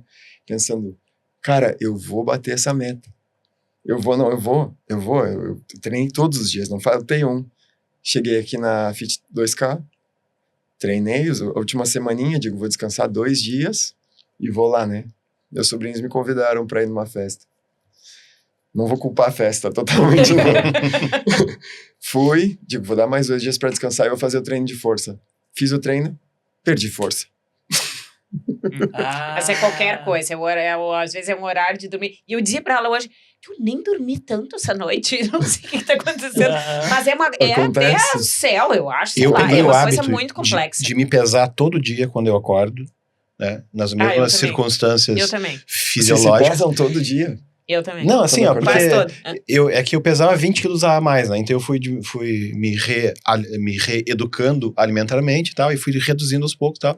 Pensando, cara, eu vou bater essa meta. Eu treinei todos os dias, não faltei um. Cheguei aqui na Fit 2K, treinei a última semaninha, digo, vou descansar 2 dias e vou lá, né? Meus sobrinhos me convidaram para ir numa festa. Não vou culpar a festa, totalmente não. Fui, digo, vou dar mais 2 dias para descansar e vou fazer o treino de força. Fiz o treino, perdi força.
Mas é qualquer coisa, às vezes é um horário de dormir. E eu dizia pra ela hoje, eu nem dormi tanto essa noite, não sei o que tá acontecendo. Mas é até o céu, eu acho, sei lá, é uma coisa muito complexa.
De me pesar todo dia quando eu acordo, né? Nas mesmas circunstâncias fisiológicas.
Vocês se pesam todo dia?
Eu também.
Não, assim, ó, porque é que eu pesava 20 quilos a mais, né? Então eu fui me reeducando alimentarmente e tal, e fui reduzindo aos poucos e tal.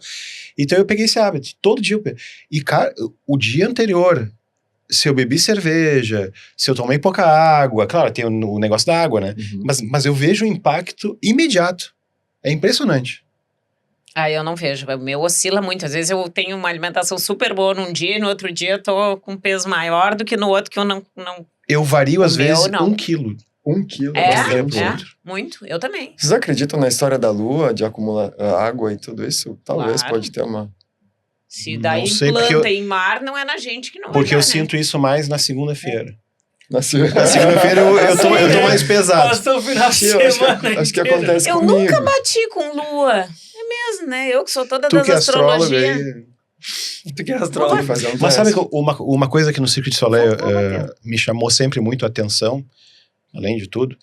Então eu peguei esse hábito, todo dia. E, cara, o dia anterior, se eu bebi cerveja, se eu tomei pouca água, claro, tem o negócio da água, né?
Uhum.
Mas eu vejo o impacto imediato. É impressionante.
Eu não vejo. O meu oscila muito. Às vezes eu tenho uma alimentação super boa num dia e no outro dia eu tô com peso maior do que no outro que eu não...
Eu vario, às vezes, 1 quilo.
1 quilo?
Muito. Eu também.
Vocês acreditam na história da Lua, de acumular água e tudo isso? Talvez pode ter uma...
Se daí planta em mar, não é na gente que não vai
Porque
dar,
eu sinto isso mais na segunda-feira.
Na segunda-feira
eu tô mais pesado.
Passou o final de semana.
Acho que acontece
eu
comigo.
nunca bati com lua. É mesmo, né? Eu que sou toda
Tu
das
que é
astrologia.
Tu que é astrólogo.
Mas sabe que uma coisa que no Cirque du Soleil me chamou sempre muito a atenção, além de tudo,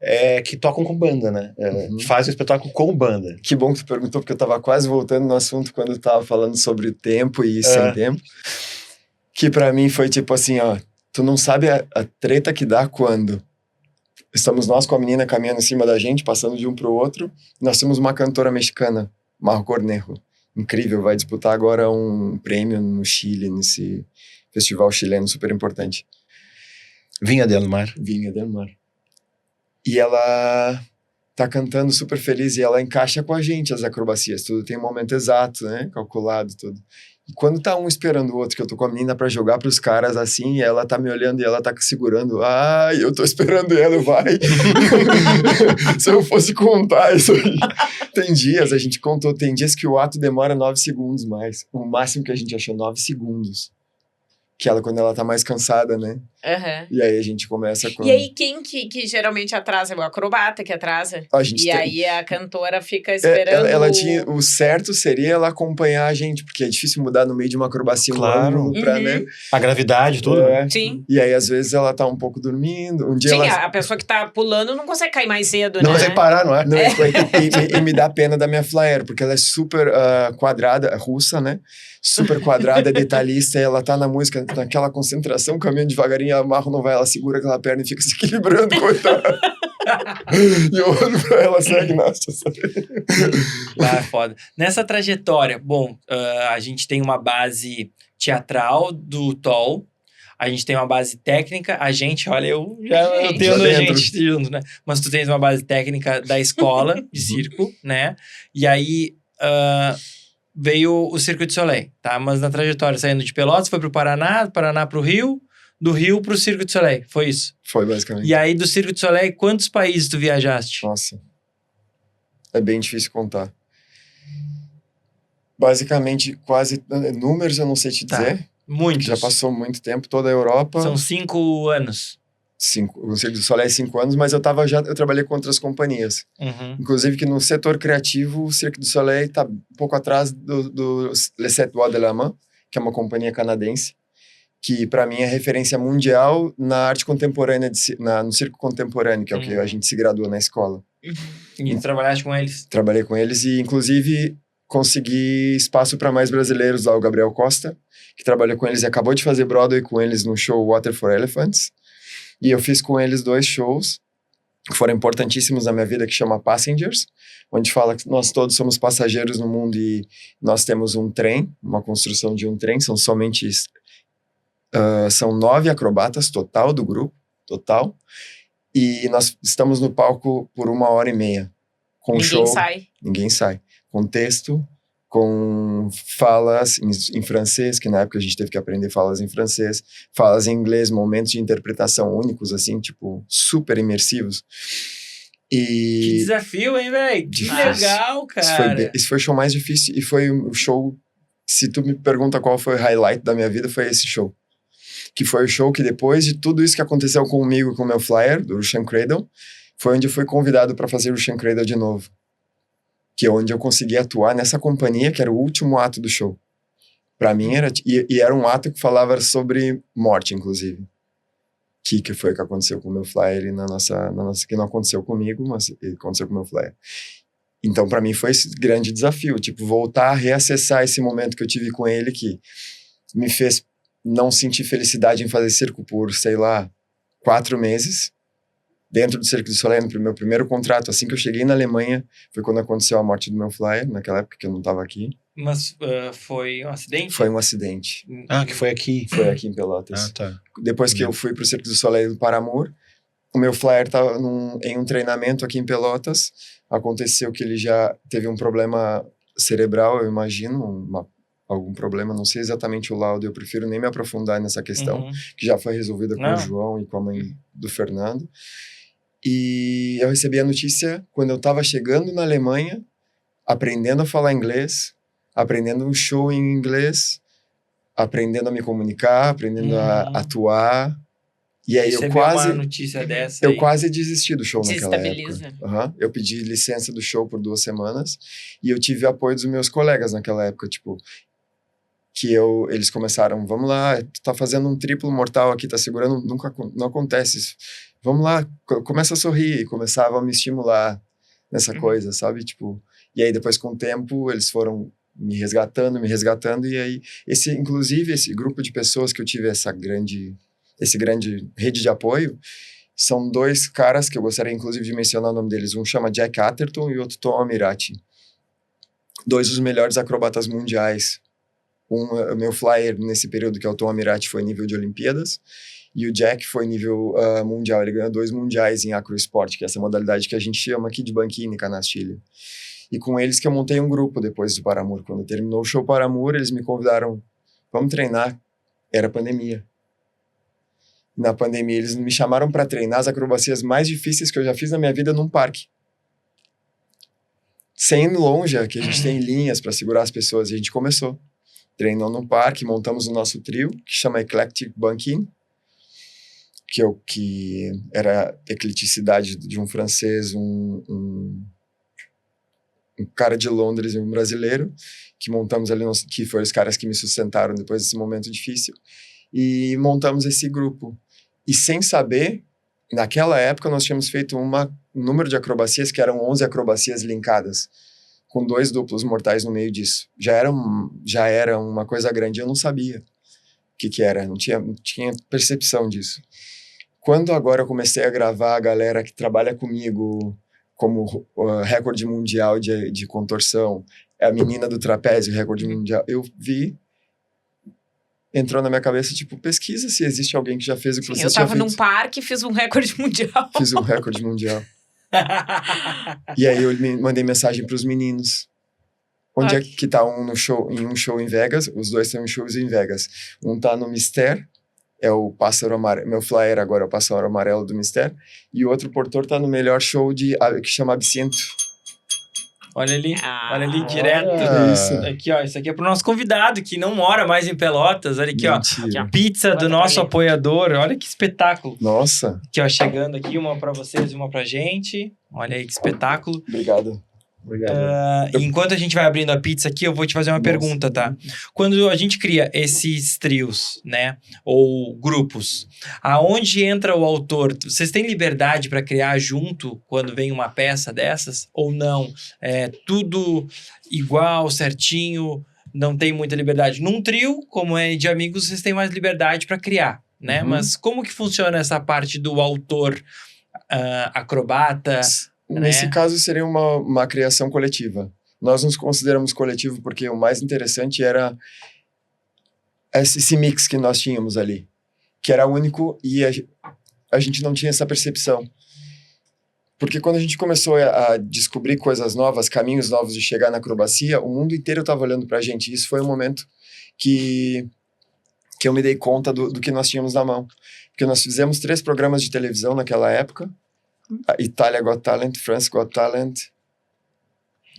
é que tocam com banda, né? Fazem o espetáculo com banda.
Que bom que tu perguntou, porque eu tava quase voltando no assunto quando eu tava falando sobre tempo e sem tempo. Que pra mim foi tipo assim, ó, tu não sabe a treta que dá quando estamos nós com a menina caminhando em cima da gente, passando de um pro outro. Nós temos uma cantora mexicana, Majo Cornejo. Incrível, vai disputar agora um prêmio no Chile, nesse festival chileno super importante.
Vinha del Mar.
Vinha del Mar. E ela tá cantando super feliz e ela encaixa com a gente as acrobacias. Tudo tem um momento exato, né? Calculado, tudo. E quando tá um esperando o outro, que eu tô com a menina pra jogar pros caras assim, e ela tá me olhando e ela tá segurando. Ai, eu tô esperando ela, vai. Se eu fosse contar isso aí. Tem dias, a gente contou, tem dias que o ato demora 9 segundos mais. O máximo que a gente achou, 9 segundos. Que ela, quando ela tá mais cansada, né? E aí a gente começa com...
E aí quem que geralmente atrasa? O acrobata que atrasa? Aí a cantora fica esperando...
Ela tinha... O certo seria ela acompanhar a gente, porque é difícil mudar no meio de uma acrobacia.
Claro.
Pra, né?
A gravidade, tudo.
Sim.
E aí, às vezes, ela tá um pouco dormindo. Um dia
a pessoa que tá pulando não consegue cair mais cedo,
não
né?
consegue parar, não é?
Não, e me dá pena da minha flyer, porque ela é super quadrada, russa, né? Super quadrada, detalhista, e ela tá na música, naquela concentração, caminhando devagarinho, a Marro não vai, ela segura aquela perna e fica se equilibrando, coitada. E eu olho pra ela, segue, nossa.
Foda. Nessa trajetória, bom, a gente tem uma base teatral do TOL, a gente tem uma base técnica, eu tenho a gente junto, né? Mas tu tens uma base técnica da escola de circo, né? E aí... veio o Cirque du Soleil, tá? Mas na trajetória, saindo de Pelotas, foi pro Paraná, do Paraná pro Rio, do Rio pro Cirque du Soleil, foi isso?
Foi, basicamente.
E aí, do Cirque du Soleil, quantos países tu viajaste?
Nossa. É bem difícil contar. Basicamente, quase... Números eu não sei te dizer.
Muitos.
Já passou muito tempo, toda a Europa.
São 5 anos.
O Cirque du Soleil é 5 anos, mas eu trabalhei com outras companhias. Inclusive que no setor criativo, o Cirque du Soleil está um pouco atrás do Les Sept Doigts de la Main, que é uma companhia canadense, que para mim é referência mundial na arte contemporânea, no circo contemporâneo, que é o que a gente se gradua na escola.
E tu trabalhaste com eles?
Trabalhei com eles e, inclusive, consegui espaço para mais brasileiros lá, o Gabriel Costa, que trabalhou com eles e acabou de fazer Broadway com eles no show Water for Elephants. E eu fiz com eles 2 shows que foram importantíssimos na minha vida, que chama Passengers, onde fala que nós todos somos passageiros no mundo e nós temos um trem, uma construção de um trem, são 9 acrobatas total do grupo, e nós estamos no palco por 1h30, Com ninguém sai. Com texto, com falas em francês, que na época a gente teve que aprender falas em francês, falas em inglês, momentos de interpretação únicos, assim, tipo, super imersivos.
Que desafio, hein, velho? Que legal, cara.
Esse foi o show mais difícil e foi o show, se tu me pergunta qual foi o highlight da minha vida, foi esse show. Que foi o show que depois de tudo isso que aconteceu comigo, com o meu flyer, do Russian Cradle, foi onde eu fui convidado para fazer o Russian Cradle de novo. Que é onde eu consegui atuar nessa companhia, que era o último ato do show. Pra mim era... E era um ato que falava sobre morte, inclusive. Que foi o que aconteceu com o meu flyer na nossa... Que não aconteceu comigo, mas aconteceu com o meu flyer. Então, pra mim, foi esse grande desafio. Tipo, voltar a reacessar esse momento que eu tive com ele, que me fez não sentir felicidade em fazer circo por, sei lá, 4 meses. Dentro do Cirque du Soleil, no meu primeiro contrato, assim que eu cheguei na Alemanha, foi quando aconteceu a morte do meu flyer, naquela época que eu não estava aqui.
Mas foi um acidente?
Foi um acidente.
Que foi aqui.
Foi aqui em Pelotas.
Tá.
Depois que eu fui pro Cirque du Soleil do Paramur, o meu flyer estava em um treinamento aqui em Pelotas, aconteceu que ele já teve um problema cerebral, eu imagino, algum problema, não sei exatamente o laudo, eu prefiro nem me aprofundar nessa questão, que já foi resolvida com o João e com a mãe do Fernando. E eu recebi a notícia quando eu estava chegando na Alemanha, aprendendo a falar inglês, aprendendo um show em inglês, aprendendo a me comunicar, aprendendo a atuar. E aí
eu quase... uma notícia dessa
eu quase desisti do show naquela época.
Desestabiliza.
Eu pedi licença do show por 2 semanas e eu tive apoio dos meus colegas naquela época, tipo... eles começaram, vamos lá, tu tá fazendo um triplo mortal aqui, tá segurando, não acontece isso. Vamos lá, começa a sorrir. E começavam a me estimular nessa coisa, sabe? Tipo, e aí depois com o tempo eles foram me resgatando, e aí inclusive esse grupo de pessoas que eu tive esse grande rede de apoio, são 2 caras que eu gostaria inclusive de mencionar o nome deles, um chama Jack Atherton e outro Tom Amirati. 2 dos melhores acrobatas mundiais. O meu flyer nesse período, que é o Tom Amirati, foi nível de Olimpíadas, e o Jack foi nível mundial. Ele ganhou 2 mundiais em acroesporte, que é essa modalidade que a gente chama aqui de banquínica na Chile. E com eles que eu montei um grupo depois do Paramur. Quando terminou o show Paramur, eles me convidaram, vamos treinar. Era pandemia. Na pandemia, eles me chamaram para treinar as acrobacias mais difíceis que eu já fiz na minha vida num parque. Sem ir longe, que a gente tem linhas para segurar as pessoas. E a gente começou. Treinou no parque, montamos o nosso trio, que chama Eclectic Banquin, que era ecleticidade de um francês, um cara de Londres e um brasileiro, que montamos ali, que foram os caras que me sustentaram depois desse momento difícil, e montamos esse grupo. E sem saber, naquela época nós tínhamos feito um número de acrobacias que eram 11 acrobacias linkadas, com 2 duplos mortais no meio disso. Já era uma coisa grande, eu não sabia o que era, não tinha percepção disso. Quando agora eu comecei a gravar a galera que trabalha comigo como recorde mundial de contorção, é a menina do trapézio, recorde mundial, eu vi, entrou na minha cabeça, tipo, pesquisa se existe alguém que já fez o que você já fez.
Eu tava num parque e fiz um recorde mundial.
Fiz um recorde mundial. E aí eu mandei mensagem pros meninos. Onde é que tá em um show em Vegas? Os 2 estão em shows em Vegas. Um tá no Mister, é o Pássaro Amarelo. Meu flyer agora é o Pássaro Amarelo do Mister. E o outro portor tá no melhor show que chama Absinto.
Olha ali, direto.
Isso.
Aqui, ó, isso aqui é pro nosso convidado, que não mora mais em Pelotas. Olha aqui, ó. Pizza do nosso apoiador. Olha que espetáculo.
Nossa.
Aqui, ó, chegando aqui, uma pra vocês e uma pra gente. Olha aí que espetáculo.
Obrigado.
Enquanto a gente vai abrindo a pizza aqui, eu vou te fazer uma pergunta, tá? Quando a gente cria esses trios, né? Ou grupos, aonde entra o autor? Vocês têm liberdade para criar junto quando vem uma peça dessas? Ou não? É tudo igual, certinho, não tem muita liberdade. Num trio, como é de amigos, vocês têm mais liberdade para criar, né? Mas como que funciona essa parte do autor acrobata?
Nesse caso, seria uma criação coletiva. Nós nos consideramos coletivo porque o mais interessante era esse mix que nós tínhamos ali, que era único e a gente não tinha essa percepção. Porque quando a gente começou a descobrir coisas novas, caminhos novos de chegar na acrobacia, o mundo inteiro estava olhando pra gente. E isso foi um momento que eu me dei conta do que nós tínhamos na mão. Porque nós fizemos 3 programas de televisão naquela época. A Itália Got Talent, France Got Talent,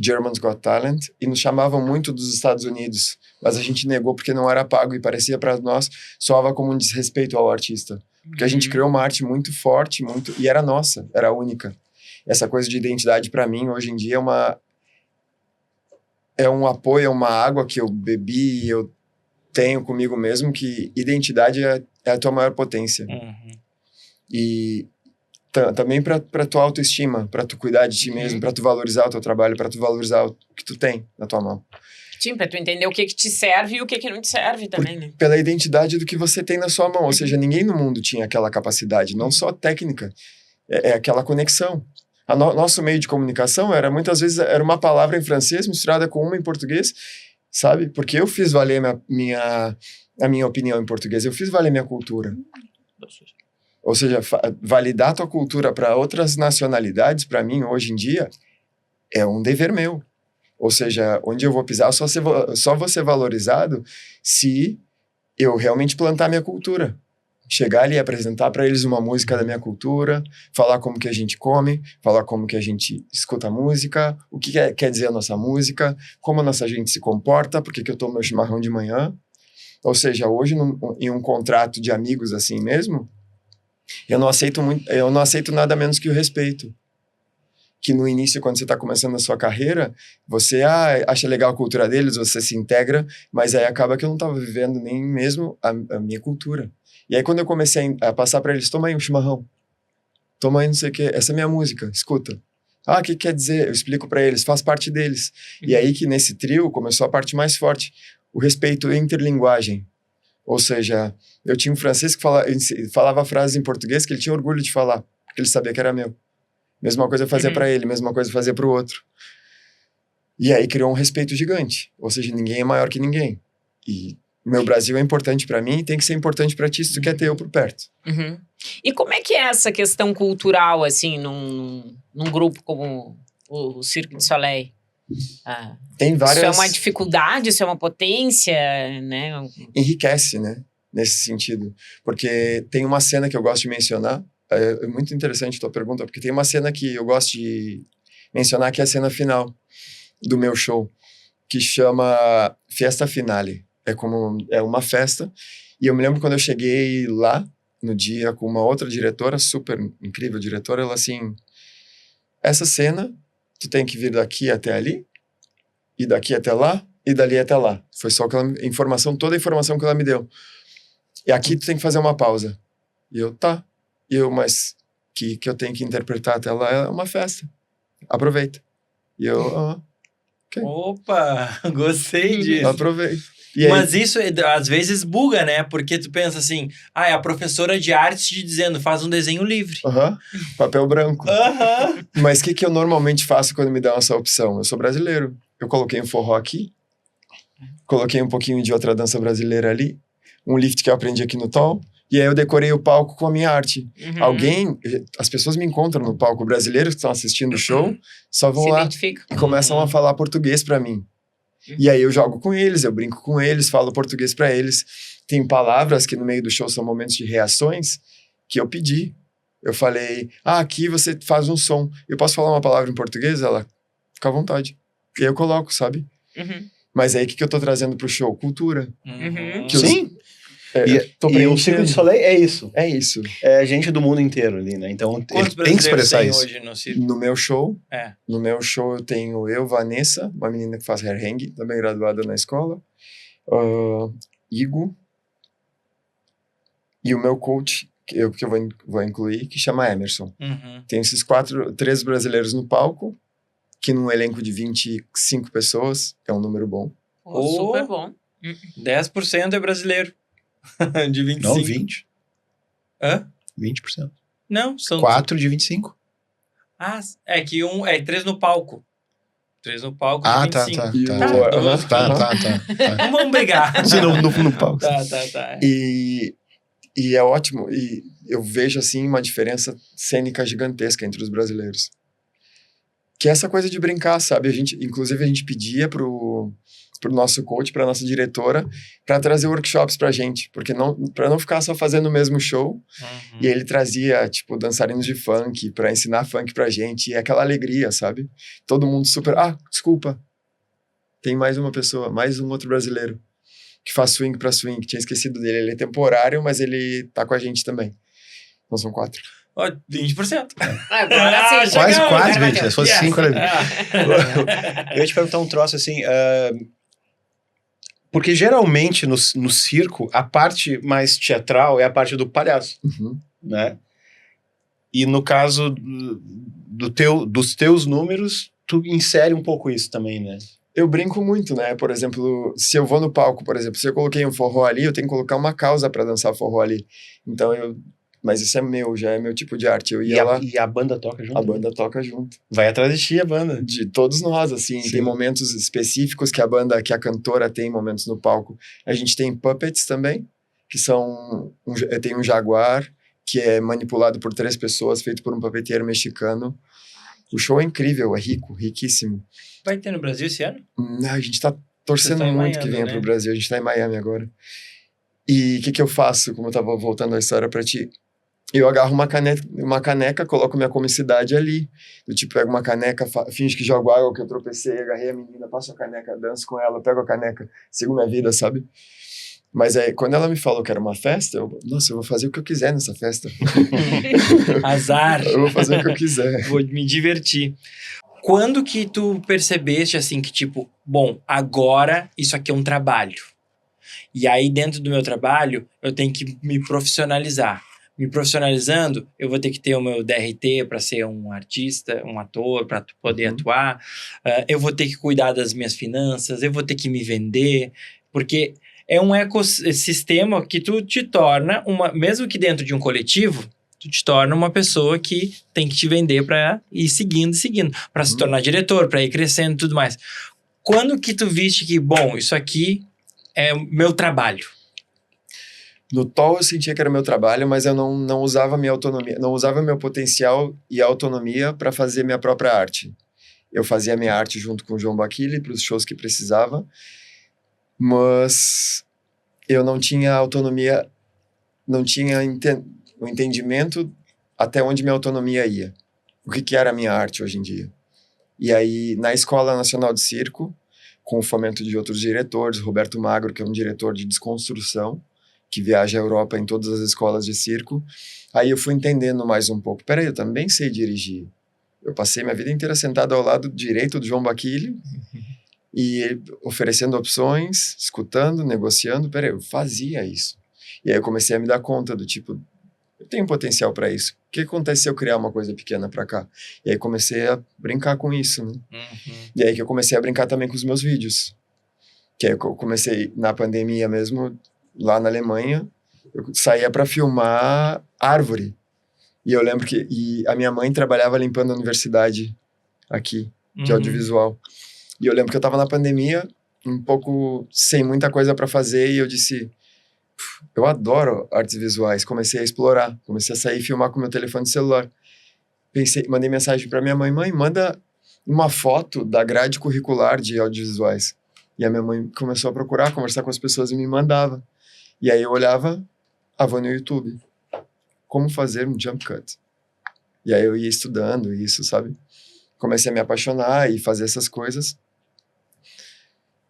Germans Got Talent. E nos chamavam muito dos Estados Unidos. Mas a gente negou porque não era pago e parecia para nós, soava como um desrespeito ao artista. Porque a gente criou uma arte muito forte, e era nossa, era única. Essa coisa de identidade, para mim, hoje em dia, é um apoio, é uma água que eu bebi e eu tenho comigo mesmo, que identidade é a tua maior potência. E também para tua autoestima, para tu cuidar de ti mesmo, para tu valorizar o teu trabalho, para tu valorizar o que tu tem na tua mão.
Sim, pra tu entender o que te serve e o que não te serve também, né?
Pela identidade do que você tem na sua mão. Ou seja, ninguém no mundo tinha aquela capacidade, não só técnica, é aquela conexão. Nosso meio de comunicação muitas vezes era uma palavra em francês misturada com uma em português, sabe? Porque eu fiz valer a minha opinião em português, eu fiz valer minha cultura. Ou seja, validar tua cultura para outras nacionalidades, para mim, hoje em dia, é um dever meu. Ou seja, onde eu vou pisar, só vou ser valorizado se eu realmente plantar minha cultura. Chegar ali e apresentar para eles uma música da minha cultura, falar como que a gente come, falar como que a gente escuta música, o que quer dizer a nossa música, como a nossa gente se comporta, por que eu tomo meu chimarrão de manhã. Ou seja, hoje, em um contrato de amigos assim mesmo, eu não aceito nada menos que o respeito. Que no início, quando você está começando a sua carreira, você acha legal a cultura deles, você se integra, mas aí acaba que eu não estava vivendo nem mesmo a minha cultura. E aí quando eu comecei a passar para eles, toma aí um chimarrão, toma aí não sei o que, essa é minha música, escuta. O que quer dizer? Eu explico para eles, faz parte deles. E aí que nesse trio começou a parte mais forte, o respeito interlinguagem. Ou seja, eu tinha um francês que falava frases em português que ele tinha orgulho de falar, porque ele sabia que era meu. Mesma coisa eu fazia para ele, mesma coisa eu fazia para o outro. E aí criou um respeito gigante. Ou seja, ninguém é maior que ninguém. E meu Brasil é importante para mim e tem que ser importante para ti se tu quer ter eu por perto.
E como é que é essa questão cultural, assim, num grupo como o Cirque du Soleil?
Tem várias...
Isso é uma dificuldade, isso é uma potência, né?
Enriquece, né? Nesse sentido. Porque tem uma cena que eu gosto de mencionar. É muito interessante a tua pergunta, porque tem uma cena que eu gosto de mencionar, que é a cena final do meu show, que chama Festa Finale. É uma festa, e eu me lembro quando eu cheguei lá, no dia, com uma outra diretora, super incrível diretora, ela assim, essa cena, tu tem que vir daqui até ali, e daqui até lá, e dali até lá. Foi só toda a informação que ela me deu. E aqui tu tem que fazer uma pausa. E eu, tá. E eu, mas que eu tenho que interpretar até lá é uma festa. Aproveita. E eu, ok.
Opa, gostei disso.
Aproveita.
Mas isso às vezes buga, né? Porque tu pensa assim, é a professora de arte te dizendo, faz um desenho livre.
Papel branco. Mas o que eu normalmente faço quando me dão essa opção? Eu sou brasileiro. Eu coloquei um forró aqui, coloquei um pouquinho de outra dança brasileira ali, um lift que eu aprendi aqui no Tol, e aí eu decorei o palco com a minha arte. As pessoas me encontram no palco, brasileiros que estão assistindo o show, só vão lá e começam a falar português pra mim. E aí eu jogo com eles, eu brinco com eles, falo português pra eles. Tem palavras que no meio do show são momentos de reações que eu pedi. Eu falei, aqui você faz um som. Eu posso falar uma palavra em português? Ela, fica à vontade. E aí eu coloco, sabe? Mas aí o que eu tô trazendo pro show? Cultura.
Sim. E o Cirque du Soleil é isso.
É isso.
É gente do mundo inteiro ali, né? Então
quantos
tem que expressar isso.
Hoje no circo?
No meu show eu tenho Vanessa, uma menina que faz hair hang, também graduada na escola. Igor. E o meu coach, que eu vou incluir, que chama Emerson. Tem esses 3 brasileiros no palco, que num elenco de 25 pessoas é um número bom.
Super bom.
10% é brasileiro. De 25.
Não, 20. 20%.
Não, são...
4 de 25.
É que 3 no palco. 3 no palco de 25.
Tá.
Não vamos brigar.
No palco.
Tá.
E é ótimo. E eu vejo, assim, uma diferença cênica gigantesca entre os brasileiros. Que é essa coisa de brincar, sabe? Inclusive, a gente pedia pro nosso coach, pra nossa diretora, para trazer workshops pra gente. Porque para não ficar só fazendo o mesmo show. E ele trazia, tipo, dançarinos de funk pra ensinar funk pra gente. E aquela alegria, sabe? Todo mundo super... desculpa. Tem mais uma pessoa, mais um outro brasileiro que faz swing pra swing. Tinha esquecido dele. Ele é temporário, mas ele tá com a gente também. Então são 4.
20%.
Agora sim.
Quase 20. Se fosse 5, era 20. Eu ia te perguntar um troço assim... porque geralmente no circo, a parte mais teatral é a parte do palhaço, né? E no caso dos teus números, tu insere um pouco isso também, né?
Eu brinco muito, né? Por exemplo, se eu vou no palco, por exemplo, se eu coloquei um forró ali, eu tenho que colocar uma causa pra dançar forró ali. Então mas isso já é meu tipo de arte. Eu ia lá...
E a banda toca junto?
A banda toca junto.
Vai atrás de ti a banda.
De todos nós, assim. Sim. Tem momentos específicos que a cantora tem momentos no palco. A gente tem puppets também, que são... tem um jaguar, que é manipulado por 3 pessoas, feito por um puppeteiro mexicano. O show é incrível, é riquíssimo.
Vai ter no Brasil esse ano?
A gente tá torcendo muito Miami, que venha pro Brasil. A gente tá em Miami agora. E o que eu faço, como eu tava voltando a história pra ti? Eu agarro uma caneca, coloco minha comicidade ali. Eu, tipo, pego uma caneca, finge que jogo água, que eu tropecei, agarrei a menina, passo a caneca, danço com ela, pego a caneca, sigo minha vida, sabe? Mas aí, quando ela me falou que era uma festa, eu vou fazer o que eu quiser nessa festa.
Azar.
Eu vou fazer o que eu quiser.
Vou me divertir. Quando que tu percebeste, assim, que tipo, bom, agora isso aqui é um trabalho. E aí, dentro do meu trabalho, eu tenho que me profissionalizar. Me profissionalizando, eu vou ter que ter o meu DRT para ser um artista, um ator, para poder atuar. Eu vou ter que cuidar das minhas finanças, eu vou ter que me vender, porque é um ecossistema que tu te torna, mesmo que dentro de um coletivo, tu te torna uma pessoa que tem que te vender para ir seguindo, para se tornar diretor, para ir crescendo e tudo mais. Quando que tu viste que, bom, isso aqui é o meu trabalho?
No TOL eu sentia que era meu trabalho, mas eu não usava minha autonomia, não usava meu potencial e autonomia para fazer minha própria arte. Eu fazia minha arte junto com o João Baquili para os shows que precisava, mas eu não tinha autonomia, não tinha o entendimento até onde minha autonomia ia. O que era a minha arte hoje em dia. E aí, na Escola Nacional de Circo, com o fomento de outros diretores, Roberto Magro, que é um diretor de desconstrução, que viaja à Europa em todas as escolas de circo. Aí eu fui entendendo mais um pouco. Peraí, eu também sei dirigir. Eu passei minha vida inteira sentado ao lado direito do João Baquili e oferecendo opções, escutando, negociando. Peraí, eu fazia isso. E aí eu comecei a me dar conta do tipo, eu tenho potencial para isso. O que acontece se eu criar uma coisa pequena para cá? E aí comecei a brincar com isso, né? E aí que eu comecei a brincar também com os meus vídeos. Que aí eu comecei na pandemia mesmo, lá na Alemanha, eu saía para filmar árvore. E eu lembro que a minha mãe trabalhava limpando a universidade aqui, de audiovisual. E eu lembro que eu tava na pandemia, um pouco sem muita coisa para fazer, e eu disse, eu adoro artes visuais. Comecei a explorar, comecei a sair e filmar com meu telefone celular. Mandei mensagem para minha mãe, manda uma foto da grade curricular de audiovisuais. E a minha mãe começou a procurar, conversar com as pessoas e me mandava. E aí eu olhava, vou no YouTube. Como fazer um jump cut? E aí eu ia estudando isso, sabe? Comecei a me apaixonar e fazer essas coisas.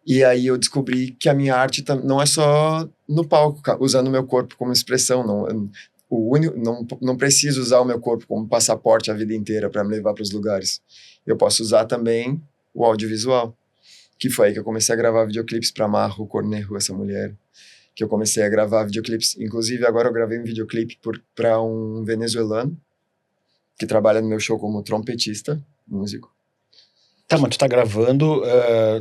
E aí eu descobri que a minha arte não é só no palco, usando o meu corpo como expressão. Não preciso usar o meu corpo como passaporte a vida inteira para me levar para os lugares. Eu posso usar também o audiovisual. Que foi aí que eu comecei a gravar videoclipes para Marro Cornejo, essa mulher. Que eu comecei a gravar videoclipes. Inclusive, agora eu gravei um videoclipe para um venezuelano que trabalha no meu show como trompetista, músico.
Tá, mas tu tá gravando,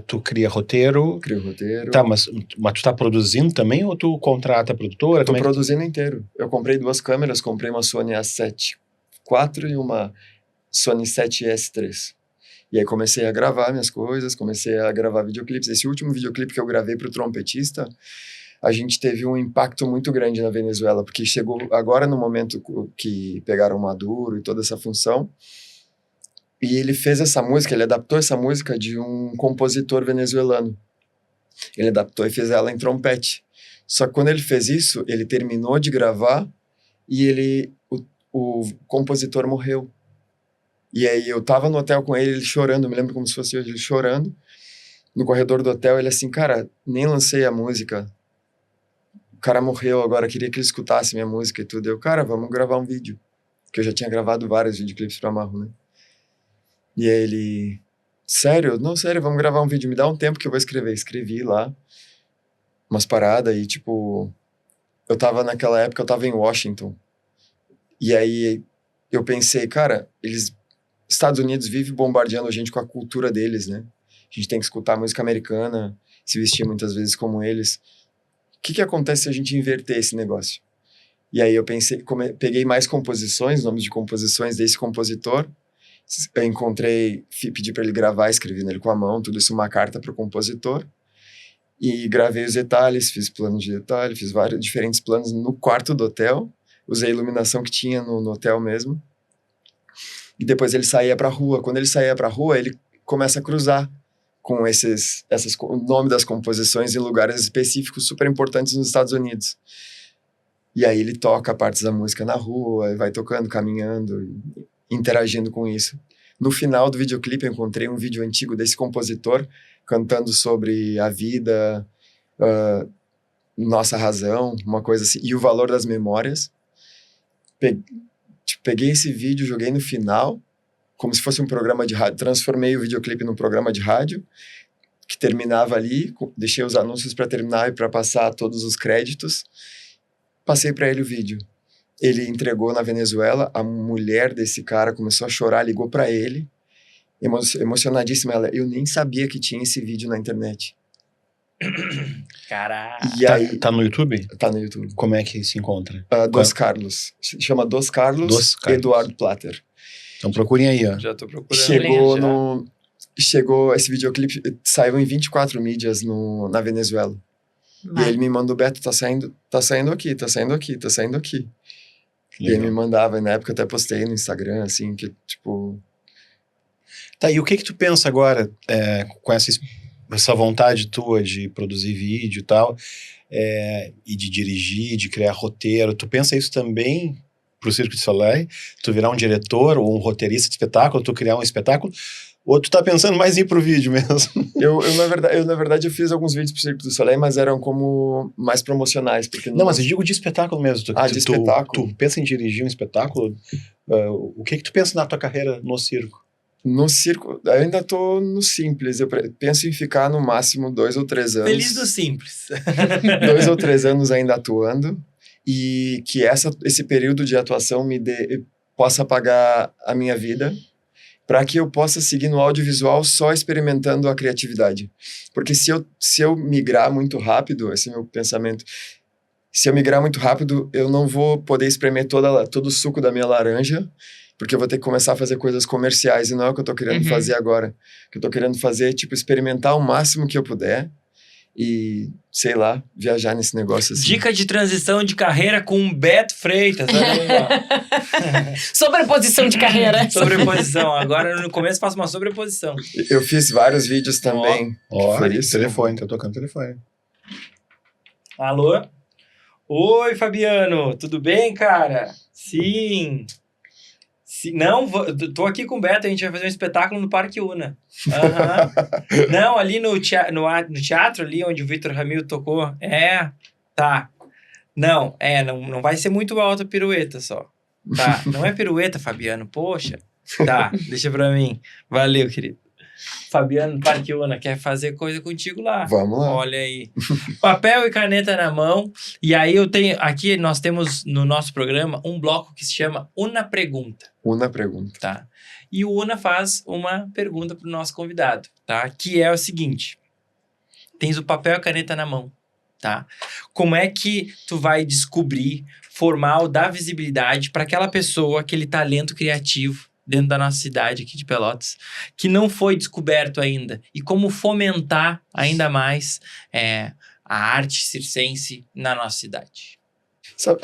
tu cria roteiro.
Crio roteiro.
Tá, mas tu tá produzindo também ou tu contrata a produtora?
Tô produzindo inteiro. Eu comprei 2 câmeras, comprei uma Sony A7 IV e uma Sony 7S3. E aí comecei a gravar minhas coisas, comecei a gravar videoclipes. Esse último videoclipe que eu gravei pro trompetista, a gente teve um impacto muito grande na Venezuela, porque chegou agora no momento que pegaram Maduro e toda essa função, e ele fez essa música, ele adaptou essa música de um compositor venezuelano. Ele adaptou e fez ela em trompete. Só que quando ele fez isso, ele terminou de gravar e o compositor morreu. E aí eu tava no hotel com ele chorando, eu me lembro como se fosse hoje, ele chorando. No corredor do hotel, ele assim, cara, nem lancei a música. O cara morreu agora, queria que ele escutasse minha música e tudo. Eu, cara, vamos gravar um vídeo. Porque eu já tinha gravado vários videoclipes pra Marro, né? E aí ele, sério? Não, sério, vamos gravar um vídeo. Me dá um tempo que eu vou escrever. Escrevi lá umas paradas e, tipo... Naquela época, eu tava em Washington. E aí eu pensei, cara, Estados Unidos vive bombardeando a gente com a cultura deles, né? A gente tem que escutar música americana, se vestir muitas vezes como eles. O que acontece se a gente inverter esse negócio? E aí eu pensei, peguei mais composições, nomes de composições desse compositor. Eu encontrei, pedi para ele gravar, escrevi nele com a mão, tudo isso uma carta para o compositor. E gravei os detalhes, fiz plano de detalhe, fiz vários diferentes planos no quarto do hotel. Usei a iluminação que tinha no hotel mesmo. E depois ele saía para a rua. Quando ele saía para a rua, ele começa a cruzar com o nome das composições em lugares específicos super importantes nos Estados Unidos. E aí ele toca partes da música na rua, vai tocando, caminhando, interagindo com isso. No final do videoclipe eu encontrei um vídeo antigo desse compositor cantando sobre a vida, nossa razão, uma coisa assim, e o valor das memórias. Peguei esse vídeo, joguei no final, como se fosse um programa de rádio, transformei o videoclipe num programa de rádio, que terminava ali, deixei os anúncios para terminar e para passar todos os créditos, passei para ele o vídeo. Ele entregou na Venezuela, a mulher desse cara começou a chorar, ligou para ele, emocionadíssima, eu nem sabia que tinha esse vídeo na internet.
Caraca.
E aí, tá no YouTube?
Tá no YouTube.
Como é que se encontra?
Dos Carlos. Se chama Dos Carlos Eduardo Platter.
Então procurem aí, ó.
Já tô procurando.
Chegou esse videoclipe, saiu em 24 mídias na Venezuela. E ele me mandou, Beto, tá saindo aqui. E ele me mandava, e na época eu até postei no Instagram, assim, que tipo...
Tá, e o que tu pensa agora com essa vontade tua de produzir vídeo e tal, e de dirigir, de criar roteiro? Tu pensa isso também pro Cirque du Soleil? Tu virar um diretor ou um roteirista de espetáculo, tu criar um espetáculo? Ou tu tá pensando mais em ir pro vídeo mesmo?
Na verdade, eu fiz alguns vídeos pro Cirque du Soleil, mas eram como mais promocionais. Porque
não, mas eu digo de espetáculo mesmo.
De espetáculo?
Tu pensa em dirigir um espetáculo? O que tu pensa na tua carreira no circo?
No circo, eu ainda tô no simples. Eu penso em ficar no máximo 2 ou 3 anos.
Feliz do simples.
2 ou 3 anos ainda atuando. E que esse período de atuação possa pagar a minha vida, para que eu possa seguir no audiovisual só experimentando a criatividade. Porque se eu migrar muito rápido, esse é o meu pensamento, se eu migrar muito rápido, eu não vou poder espremer todo o suco da minha laranja, porque eu vou ter que começar a fazer coisas comerciais, e não é o que eu tô querendo fazer agora. O que eu tô querendo fazer é, experimentar o máximo que eu puder, e, sei lá, viajar nesse negócio assim.
Dica de transição de carreira com Beto Freitas.
Sobreposição de carreira.
Sobreposição. Agora, no começo, faço uma sobreposição.
Eu fiz vários vídeos também.
Telefone, tô tocando telefone.
Alô? Oi, Fabiano. Tudo bem, cara? Sim. Não, tô aqui com o Beto, a gente vai fazer um espetáculo no Parque Una. Não, ali no teatro, ali onde o Vitor Ramil tocou. Tá. Não vai ser muito alta a pirueta só. Tá, não é pirueta, Fabiano, poxa. Tá, deixa pra mim. Valeu, querido. Fabiano, Parque Una, quer fazer coisa contigo lá.
Vamos lá.
Olha aí. Papel e caneta na mão. E aí aqui nós temos no nosso programa um bloco que se chama Una Pergunta.
Una Pergunta.
Tá. E o Una faz uma pergunta pro nosso convidado, tá? Que é o seguinte. Tens o papel e a caneta na mão, tá? Como é que tu vai descobrir, formar ou dar visibilidade para aquela pessoa, aquele talento criativo dentro da nossa cidade aqui de Pelotas, que não foi descoberto ainda, e como fomentar ainda mais a arte circense na nossa cidade?
Sabe,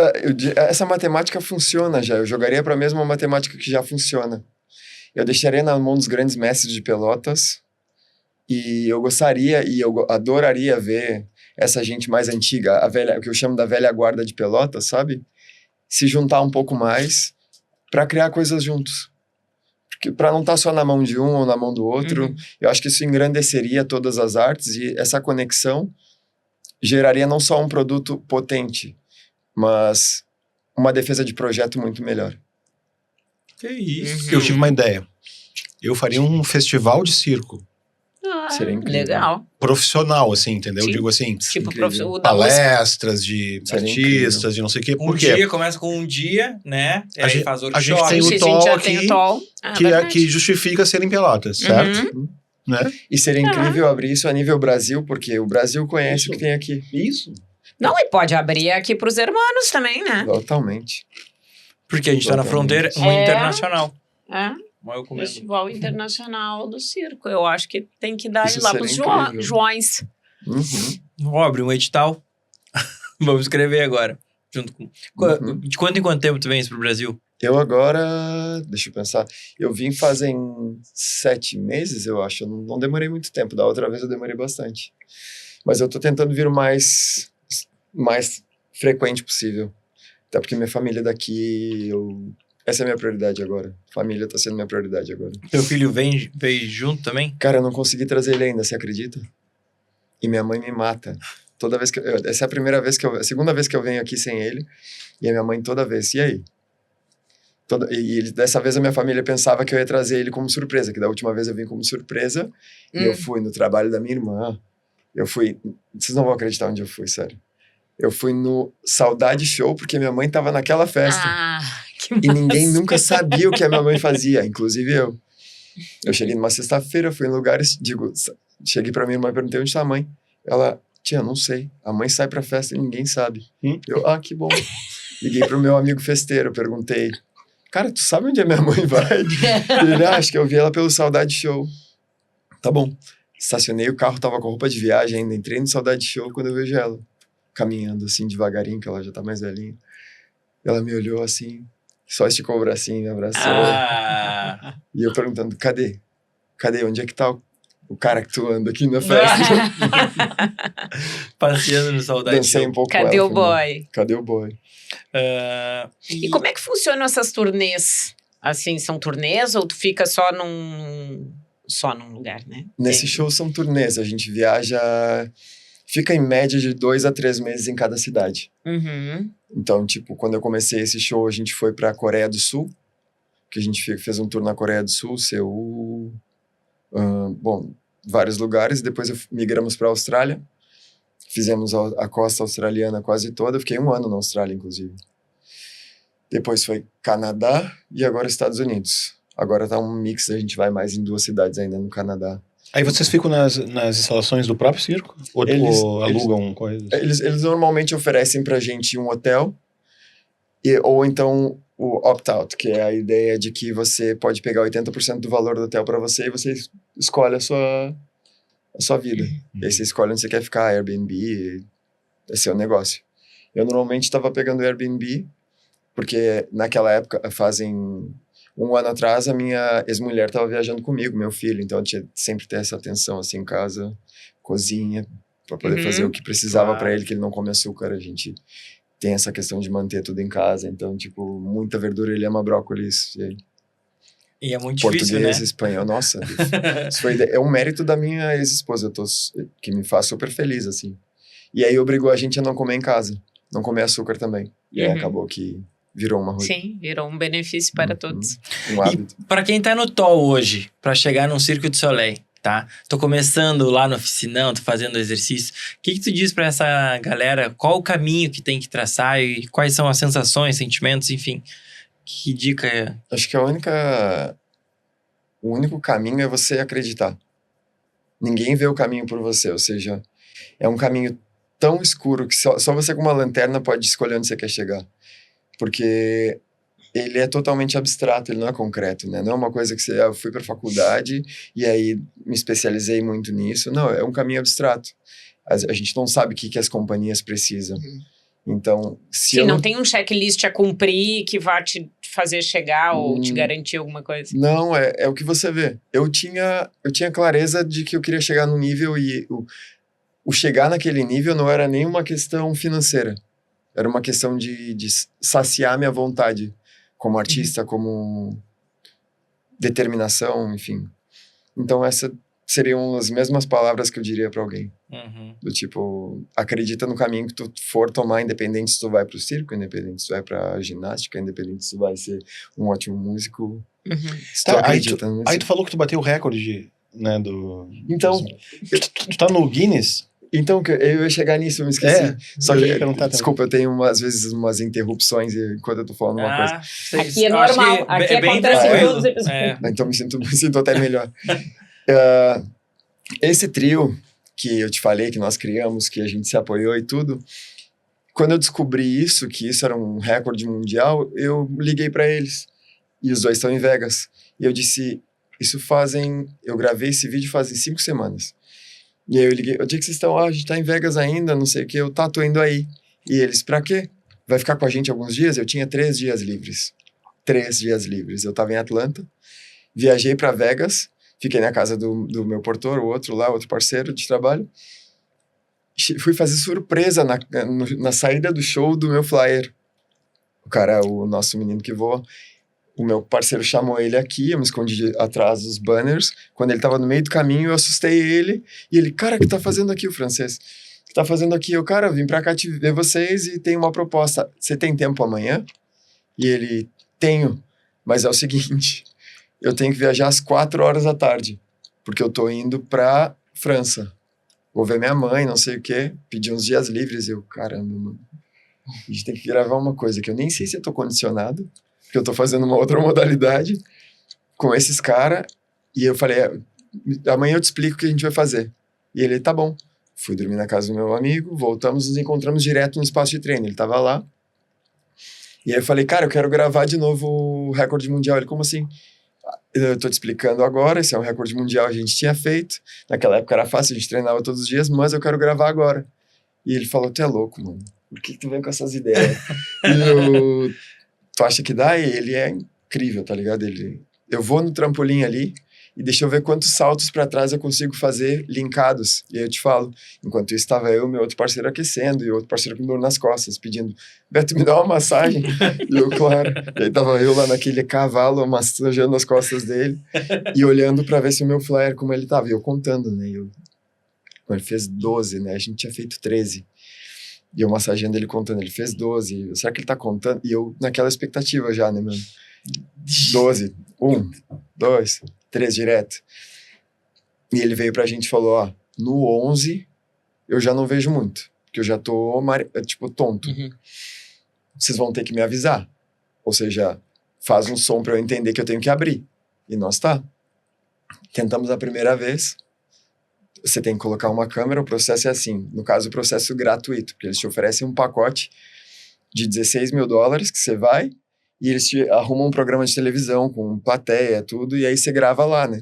essa matemática funciona já. Eu jogaria para a mesma matemática que já funciona. Eu deixaria na mão dos grandes mestres de Pelotas e eu gostaria e eu adoraria ver essa gente mais antiga, a velha, o que eu chamo da velha guarda de Pelotas, sabe? Se juntar um pouco mais para criar coisas juntos. Para não estar só na mão de um ou na mão do outro. Eu acho que isso engrandeceria todas as artes e essa conexão geraria não só um produto potente, mas uma defesa de projeto muito melhor.
Que isso?
Eu tive uma ideia. Eu faria um festival de circo.
Seria incrível.
Legal.
Profissional, assim, entendeu?
Sim.
Eu digo assim,
Tipo,
Incrível.
o da música.
palestras de
Seria
artistas,
incrível.
de não sei o quê.
Um
Por quê?
dia, começa com um dia, né? E
A
aí
gente-
faz
a
workshop.
gente tem o
A gente
Tol
já
aqui,
tem o Tol.
que justifica ser em Pelotas, certo? Né?
E seria incrível abrir isso a nível Brasil, porque o Brasil conhece o que tem aqui.
Isso.
Não, e pode abrir aqui pros hermanos também, né?
Totalmente.
Porque a gente tá na fronteira internacional.
É.
Mas eu começo.
Festival Internacional do Circo. Eu acho que tem que dar
Isso
lá
seria
pros
incrível.
Joões.
Uhum.
Vou abrir um edital. Vamos escrever agora. Junto com...
Uhum.
De quanto em quanto tempo tu vens pro Brasil?
Eu agora, deixa eu pensar, eu vim fazem 7 meses, eu acho. Eu não demorei muito tempo, da outra vez eu demorei bastante. Mas eu tô tentando vir o mais frequente possível. Até porque minha família é daqui, essa é a minha prioridade agora. Família tá sendo minha prioridade agora.
Teu filho veio junto também?
Cara, eu não consegui trazer ele ainda, você acredita? E minha mãe me mata. Toda vez que essa é a segunda vez que eu venho aqui sem ele. E a minha mãe toda vez, e aí? Dessa vez a minha família pensava que eu ia trazer ele como surpresa, que da última vez eu vim como surpresa. E eu fui no trabalho da minha irmã. Vocês não vão acreditar onde eu fui, sério. Eu fui no Saudade Show, porque minha mãe tava naquela festa.
Que
E ninguém
massa.
nunca sabia o que a minha mãe fazia, inclusive eu. Eu cheguei numa sexta-feira, fui em lugares, cheguei pra minha irmã e perguntei onde tá a mãe. Ela, tia, não sei. A mãe sai pra festa e ninguém sabe. Eu, que bom. Liguei pro meu amigo festeiro, perguntei, cara, tu sabe onde a minha mãe vai? Ele, acho que eu vi ela pelo Saudade Show. Tá bom. Estacionei o carro, tava com roupa de viagem ainda, entrei no Saudade Show quando eu vejo ela. Caminhando assim, devagarinho, que ela já tá mais velhinha. Ela me olhou assim, só esticou o bracinho, me abraçou. E eu perguntando, cadê? Onde é que tá o cara que tu anda aqui na festa?
Passeando no Saudade
Dancei
Show.
um pouco com
Cadê
ela,
o boy?
Cadê o boy?
E como é que funcionam essas turnês? Assim, são turnês ou tu fica só num lugar, né?
Nesse show são turnês, a gente viaja... Fica em média de 2 a 3 meses em cada cidade.
Uhum.
Então, tipo, quando eu comecei esse show, a gente foi pra Coreia do Sul, que a gente fez um tour na Coreia do Sul, Seul, vários lugares. Depois migramos pra Austrália, fizemos a costa australiana quase toda. Eu fiquei 1 ano na Austrália, inclusive. Depois foi Canadá e agora Estados Unidos. Agora tá um mix, a gente vai mais em 2 cidades ainda no Canadá.
Aí vocês ficam nas instalações do próprio circo? Ou alugam coisas?
Eles normalmente oferecem pra gente um hotel, ou então o opt-out, que é a ideia de que você pode pegar 80% do valor do hotel pra você e você escolhe a sua vida. E aí você escolhe onde você quer ficar, Airbnb, esse é o negócio. Eu normalmente estava pegando Airbnb, porque naquela época, fazem 1 ano atrás, a minha ex-mulher estava viajando comigo, meu filho, então eu tinha sempre ter essa atenção assim em casa, cozinha, para poder fazer o que precisava para ele, que ele não come açúcar. A gente tem essa questão de manter tudo em casa, então, tipo, muita verdura, ele ama brócolis.
E é muito
português,
difícil, né?
espanhol, nossa. Isso é um mérito da minha ex-esposa, que me faz super feliz, assim. E aí obrigou a gente a não comer em casa, não comer açúcar também. E aí acabou que virou uma rotina.
Sim, virou um benefício para todos.
Um hábito.
E pra quem tá no Tol hoje, pra chegar num Circo du Soleil, tá? Tô começando lá no oficinão, tô fazendo exercício. O que tu diz pra essa galera? Qual o caminho que tem que traçar e quais são as sensações, sentimentos, enfim? Que dica é?
Acho que o único caminho é você acreditar. Ninguém vê o caminho por você, ou seja, é um caminho tão escuro que só você com uma lanterna pode escolher onde você quer chegar. Porque ele é totalmente abstrato, ele não é concreto, né? Não é uma coisa que eu fui para faculdade e aí me especializei muito nisso. Não, é um caminho abstrato. A gente não sabe o que as companhias precisam. Então,
se não tem um checklist a cumprir que vai te fazer chegar ou te garantir alguma coisa.
Não, é o que você vê. Eu tinha clareza de que eu queria chegar no nível e o chegar naquele nível não era nem uma questão financeira. Era uma questão de saciar minha vontade como artista, como determinação, enfim. Então, essas seriam as mesmas palavras que eu diria para alguém. Do tipo, acredita no caminho que tu for tomar, independente se tu vai pro circo, independente se tu vai pra ginástica, independente se tu vai ser um ótimo músico. Se tu acredita nisso.
Aí tu falou que tu bateu o recorde, né,
Então...
Tu tá no Guinness?
Então, eu ia chegar nisso, eu me esqueci. Só que, desculpa, eu tenho às vezes umas interrupções enquanto eu tô falando uma coisa.
Aqui é normal, aqui acontece em todos os episódios.
Então, me sinto até melhor. Esse trio que eu te falei, que nós criamos, que a gente se apoiou e tudo, quando eu descobri isso, que isso era um recorde mundial, eu liguei para eles. E os dois estão em Vegas. E eu disse, eu gravei esse vídeo fazem 5 semanas. E aí eu liguei, o dia que vocês estão, a gente tá em Vegas ainda, não sei o que, tô indo aí. E eles, pra quê? Vai ficar com a gente alguns dias? Eu tinha 3 dias livres. 3 dias livres. Eu tava em Atlanta, viajei pra Vegas, fiquei na casa do meu portor, o outro parceiro de trabalho. Fui fazer surpresa na saída do show do meu flyer. O nosso menino que voa, o meu parceiro chamou ele aqui, eu me escondi atrás dos banners. Quando ele tava no meio do caminho, eu assustei ele. E ele, cara, o que tá fazendo aqui, o francês? O que tá fazendo aqui? Eu, cara, vim pra cá te ver vocês e tem uma proposta. Você tem tempo amanhã? E ele, tenho. Mas é o seguinte, eu tenho que viajar às 4 horas da tarde, porque eu tô indo pra França. Vou ver minha mãe, não sei o quê. Pedi uns dias livres. Eu, caramba, mano. A gente tem que gravar uma coisa que eu nem sei se eu tô condicionado, porque eu tô fazendo uma outra modalidade com esses caras. E eu falei, amanhã eu te explico o que a gente vai fazer. E ele, tá bom. Fui dormir na casa do meu amigo, voltamos, nos encontramos direto no espaço de treino. Ele tava lá. E aí eu falei, cara, eu quero gravar de novo o recorde mundial. Ele, como assim? Eu tô te explicando agora, esse é um recorde mundial, a gente tinha feito. Naquela época era fácil, a gente treinava todos os dias, mas eu quero gravar agora. E ele falou, tu é louco, mano. Por que tu vem com essas ideias? Tu acha que dá? E ele é incrível, tá ligado? Eu vou no trampolim ali e deixa eu ver quantos saltos pra trás eu consigo fazer linkados. E aí eu te falo, enquanto isso estava eu, meu outro parceiro aquecendo, e outro parceiro com dor nas costas, pedindo, Beto, me dá uma massagem. E eu, claro. E aí tava eu lá naquele cavalo, massageando as costas dele, e olhando pra ver se o meu flyer, como ele tava. E eu contando, né? Ele fez 12, né? A gente tinha feito 13. E eu massageando ele contando, ele fez 12. Será que ele tá contando? E eu naquela expectativa já, né, mano? 12. 1, 2, 3 direto. E ele veio pra gente e falou, ó, no 11 eu já não vejo muito, porque eu já tô, tipo, tonto. Vocês vão ter que me avisar. Ou seja, faz um som pra eu entender que eu tenho que abrir. E nós tentamos a primeira vez. Você tem que colocar uma câmera, o processo é assim. No caso, o processo gratuito, porque eles te oferecem um pacote de $16 mil que você vai e eles te arrumam um programa de televisão com plateia, tudo, e aí você grava lá, né?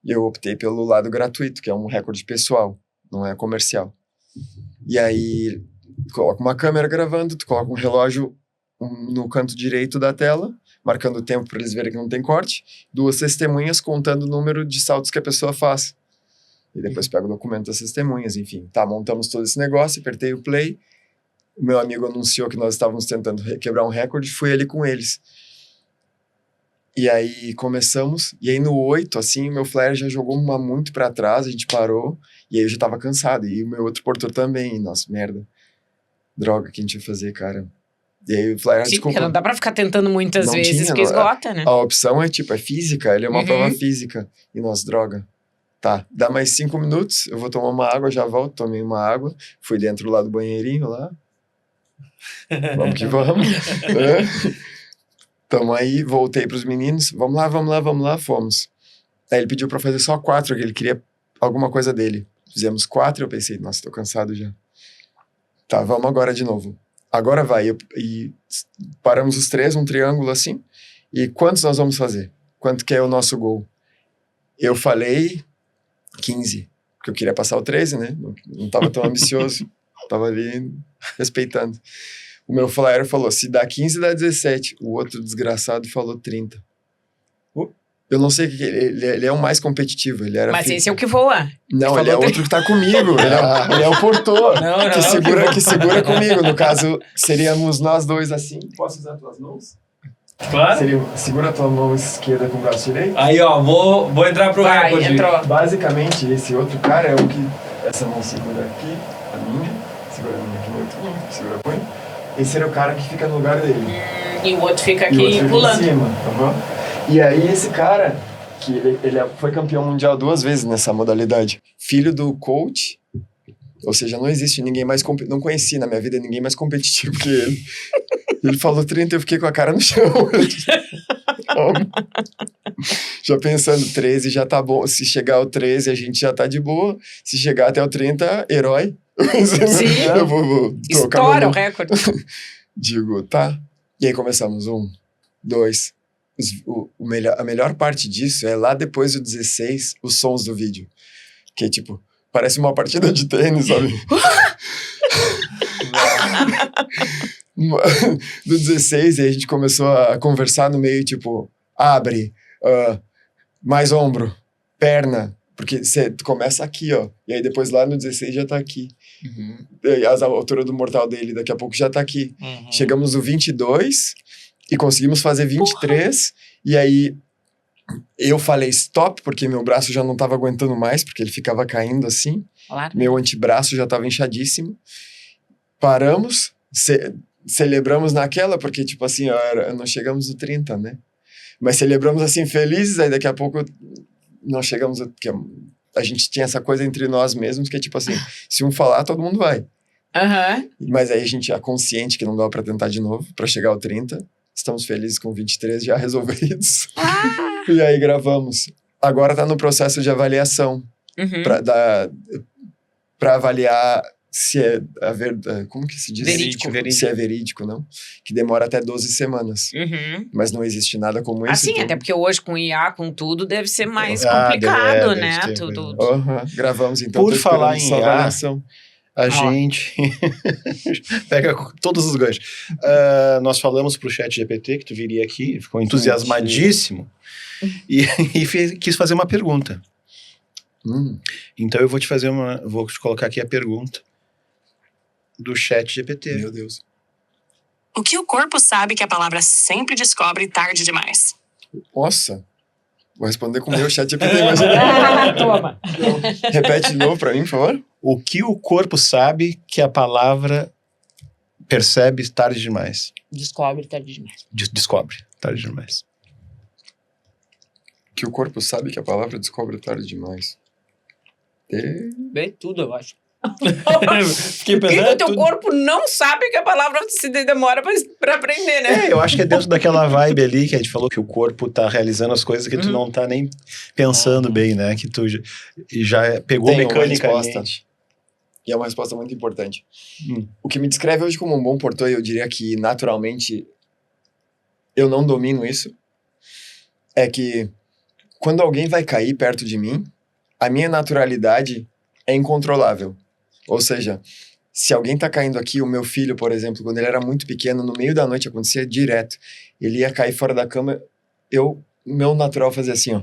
E eu optei pelo lado gratuito, que é um recorde pessoal, não é comercial. E aí, tu coloca uma câmera gravando, tu coloca um relógio no canto direito da tela, marcando o tempo para eles verem que não tem corte, 2 testemunhas contando o número de saltos que a pessoa faz. E depois pego o documento das testemunhas, enfim. Montamos todo esse negócio, apertei o play. O meu amigo anunciou que nós estávamos tentando quebrar um recorde, fui ali com eles. E aí começamos, e aí no 8, assim, meu flyer já jogou muito pra trás, a gente parou, e aí eu já tava cansado, e o meu outro portor também, nossa, merda. Droga, que a gente ia fazer, cara. E aí o flyer, desculpa.
Não dá pra ficar tentando muitas vezes, porque esgota, né?
A opção é tipo, é física, ele é uma prova física, e nós, droga. Tá, dá mais 5 minutos, eu vou tomar uma água, já volto, tomei uma água, fui dentro lá do banheirinho lá. Vamos que vamos. Tamo aí, voltei pros meninos, vamos lá, fomos. Aí ele pediu pra fazer só 4, que ele queria alguma coisa dele. Fizemos 4, eu pensei, nossa, tô cansado já. Tá, vamos agora de novo. Agora vai, e paramos os 3, um triângulo assim, e quantos nós vamos fazer? Quanto que é o nosso gol? Eu falei 15. Porque eu queria passar o 13, né? Não tava tão ambicioso. Tava ali respeitando. O meu flyer falou, se dá 15, dá 17. O outro desgraçado falou 30. Eu não sei o que ele é o mais competitivo. Ele era
Mas esse é o que voa.
Não, ele é outro que tá comigo. Ele é o portor. Que segura comigo. No caso, seríamos nós dois assim. Posso usar tuas mãos?
Claro.
Segura a tua mão esquerda com o braço direito.
Aí, ó, vou entrar pro recorde.
Entrou.
Basicamente, esse outro cara é o que... Essa mão segura aqui, a minha. Segura a minha aqui no outro. Segura a punha. Esse era o cara que fica no lugar dele.
E o outro fica aqui pulando.
Em cima. E aí esse cara, que ele foi campeão mundial 2 vezes nessa modalidade. Filho do coach, ou seja, não existe ninguém mais... Não conheci na minha vida ninguém mais competitivo que ele. Ele falou 30 e eu fiquei com a cara no chão. Já pensando, 13 já tá bom. Se chegar ao 13 a gente já tá de boa. Se chegar até o 30, herói.
Sim.
Eu vou
estoura o recorde.
Digo, tá. E aí começamos. 1, 2... A melhor parte disso é lá depois do 16, os sons do vídeo. Que tipo, parece uma partida de tênis, sabe? Do 16, e a gente começou a conversar no meio, tipo, abre, mais ombro, perna. Porque tu começa aqui, ó. E aí depois lá no 16 já tá aqui.
Uhum.
E a altura do mortal dele daqui a pouco já tá aqui.
Uhum.
Chegamos no 22... E conseguimos fazer 23. Porra. E aí, eu falei stop, porque meu braço já não estava aguentando mais, porque ele ficava caindo assim.
Claro.
Meu antebraço já estava inchadíssimo. Paramos, celebramos naquela, porque, tipo assim, não chegamos no 30, né? Mas celebramos assim, felizes, aí daqui a pouco não chegamos... A gente tinha essa coisa entre nós mesmos, que é tipo assim, se um falar, todo mundo vai.
Uhum.
Mas aí a gente é consciente que não dá para tentar de novo, para chegar ao 30. Estamos felizes com 23 já resolvidos. E aí gravamos. Agora tá no processo de avaliação.
Uhum.
Pra avaliar se é como que se diz?
Verídico.
Se é verídico, não? Que demora até 12 semanas.
Uhum.
Mas não existe nada como isso.
Assim, até porque hoje com IA, com tudo, deve ser mais complicado, né? Tudo.
Gravamos, então.
Por falar em IA,
avaliação.
A gente pega todos os ganchos. Nós falamos pro ChatGPT que tu viria aqui, ficou entusiasmadíssimo e quis fazer uma pergunta. Então eu vou te colocar aqui a pergunta do ChatGPT.
Meu Deus.
O que o corpo sabe que a palavra sempre descobre tarde demais?
Nossa. Vou responder com o meu ChatGPT.
Toma.
Repete de novo pra mim, por favor.
O que o corpo sabe que a palavra percebe tarde demais?
Descobre tarde demais.
Descobre tarde demais.
Que o corpo sabe que a palavra descobre tarde demais.
Bem, tudo, eu acho.
Fiquei pensando,
Por que o teu corpo não sabe que a palavra se demora pra aprender, né?
Eu acho que é dentro daquela vibe ali que a gente falou que o corpo tá realizando as coisas que tu não tá nem pensando bem, né? Que tu já pegou mecanicamente.
E é uma resposta muito importante. O que me descreve hoje como um bom portor, eu diria que naturalmente eu não domino isso, é que quando alguém vai cair perto de mim, a minha naturalidade é incontrolável. Ou seja, se alguém tá caindo aqui, o meu filho, por exemplo, quando ele era muito pequeno, no meio da noite acontecia direto. Ele ia cair fora da cama, meu natural fazia assim, ó,